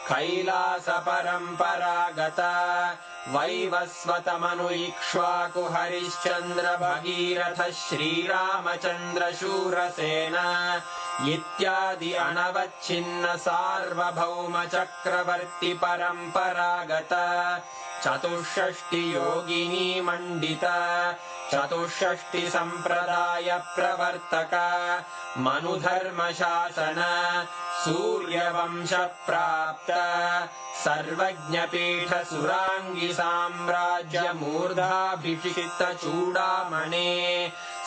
कैलास परम्परागत वैवस्वतमनु इक्ष्वाकु हरिश्चन्द्र भगीरथ श्रीरामचन्द्र शूरसेन इत्यादि अनवच्छिन्न सार्वभौम चक्रवर्ति परम्परागत चतुष्षष्टि योगिनी मण्डित चतुष्षष्टि सम्प्रदाय प्रवर्तक मनुधर्म शासन सूर्यवंश प्राप्त सर्वज्ञपीठ सुराङ्गी साम्राज्य मूर्धाभिषिक्त चूडामणे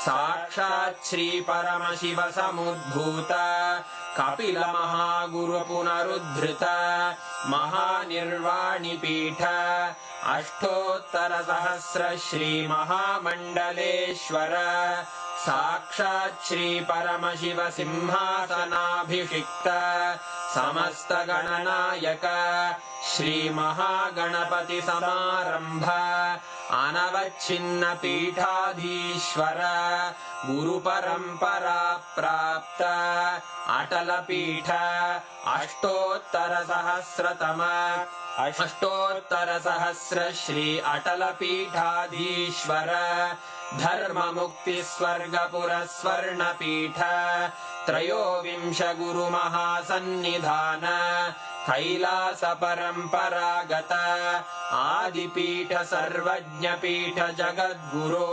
साक्षात् श्री परमशिव समुद्भूत कपिल महागुरु पुनरुद्धृत महानिर्वाणिपीठ अष्टोत्तर सहस्र श्री महामण्डलेश्वर साक्षात् श्री परमशिव सिंहासनाभिषिक्त समस्त गणनायक श्री महागणपति समारंभ अनवच्छिन्न पीठाधीश्वर गुरु परंपरा प्राप्त अटल पीठ अष्टोत्तर सहस्र श्री अटल पीठाधीश्वर धर्म मुक्ति स्वर्गपुर स्वर्ण पीठ त्रयोविंश गुरु महासन्निधान कैलास परम्परागत आदिपीठ सर्वज्ञ पीठ जगद्गुरो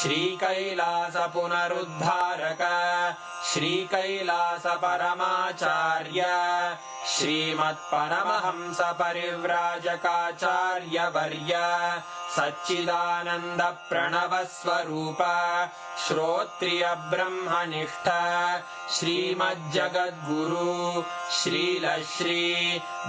श्री कैलास पुनरुद्धारक श्री कैलास परमाचार्य श्रीमत्परमहंस परिव्राजकाचार्य वर्य सच्चिदानंद प्रणव स्वरूप श्रोत्रिय ब्रह्मनिष्ठ श्रीमज्जगद्गुरु श्रील श्री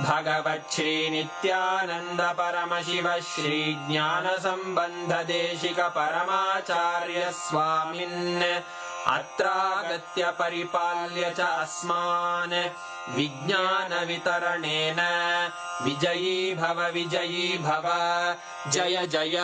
भगवत् श्री नित्यानंद परमशिव श्री ज्ञान संबंध देशिक परमाचार्य स्वामिन् अत्रागत्य परिपाल्य च अस्मान् विज्ञान वितरणेन विजयी भव जय जय।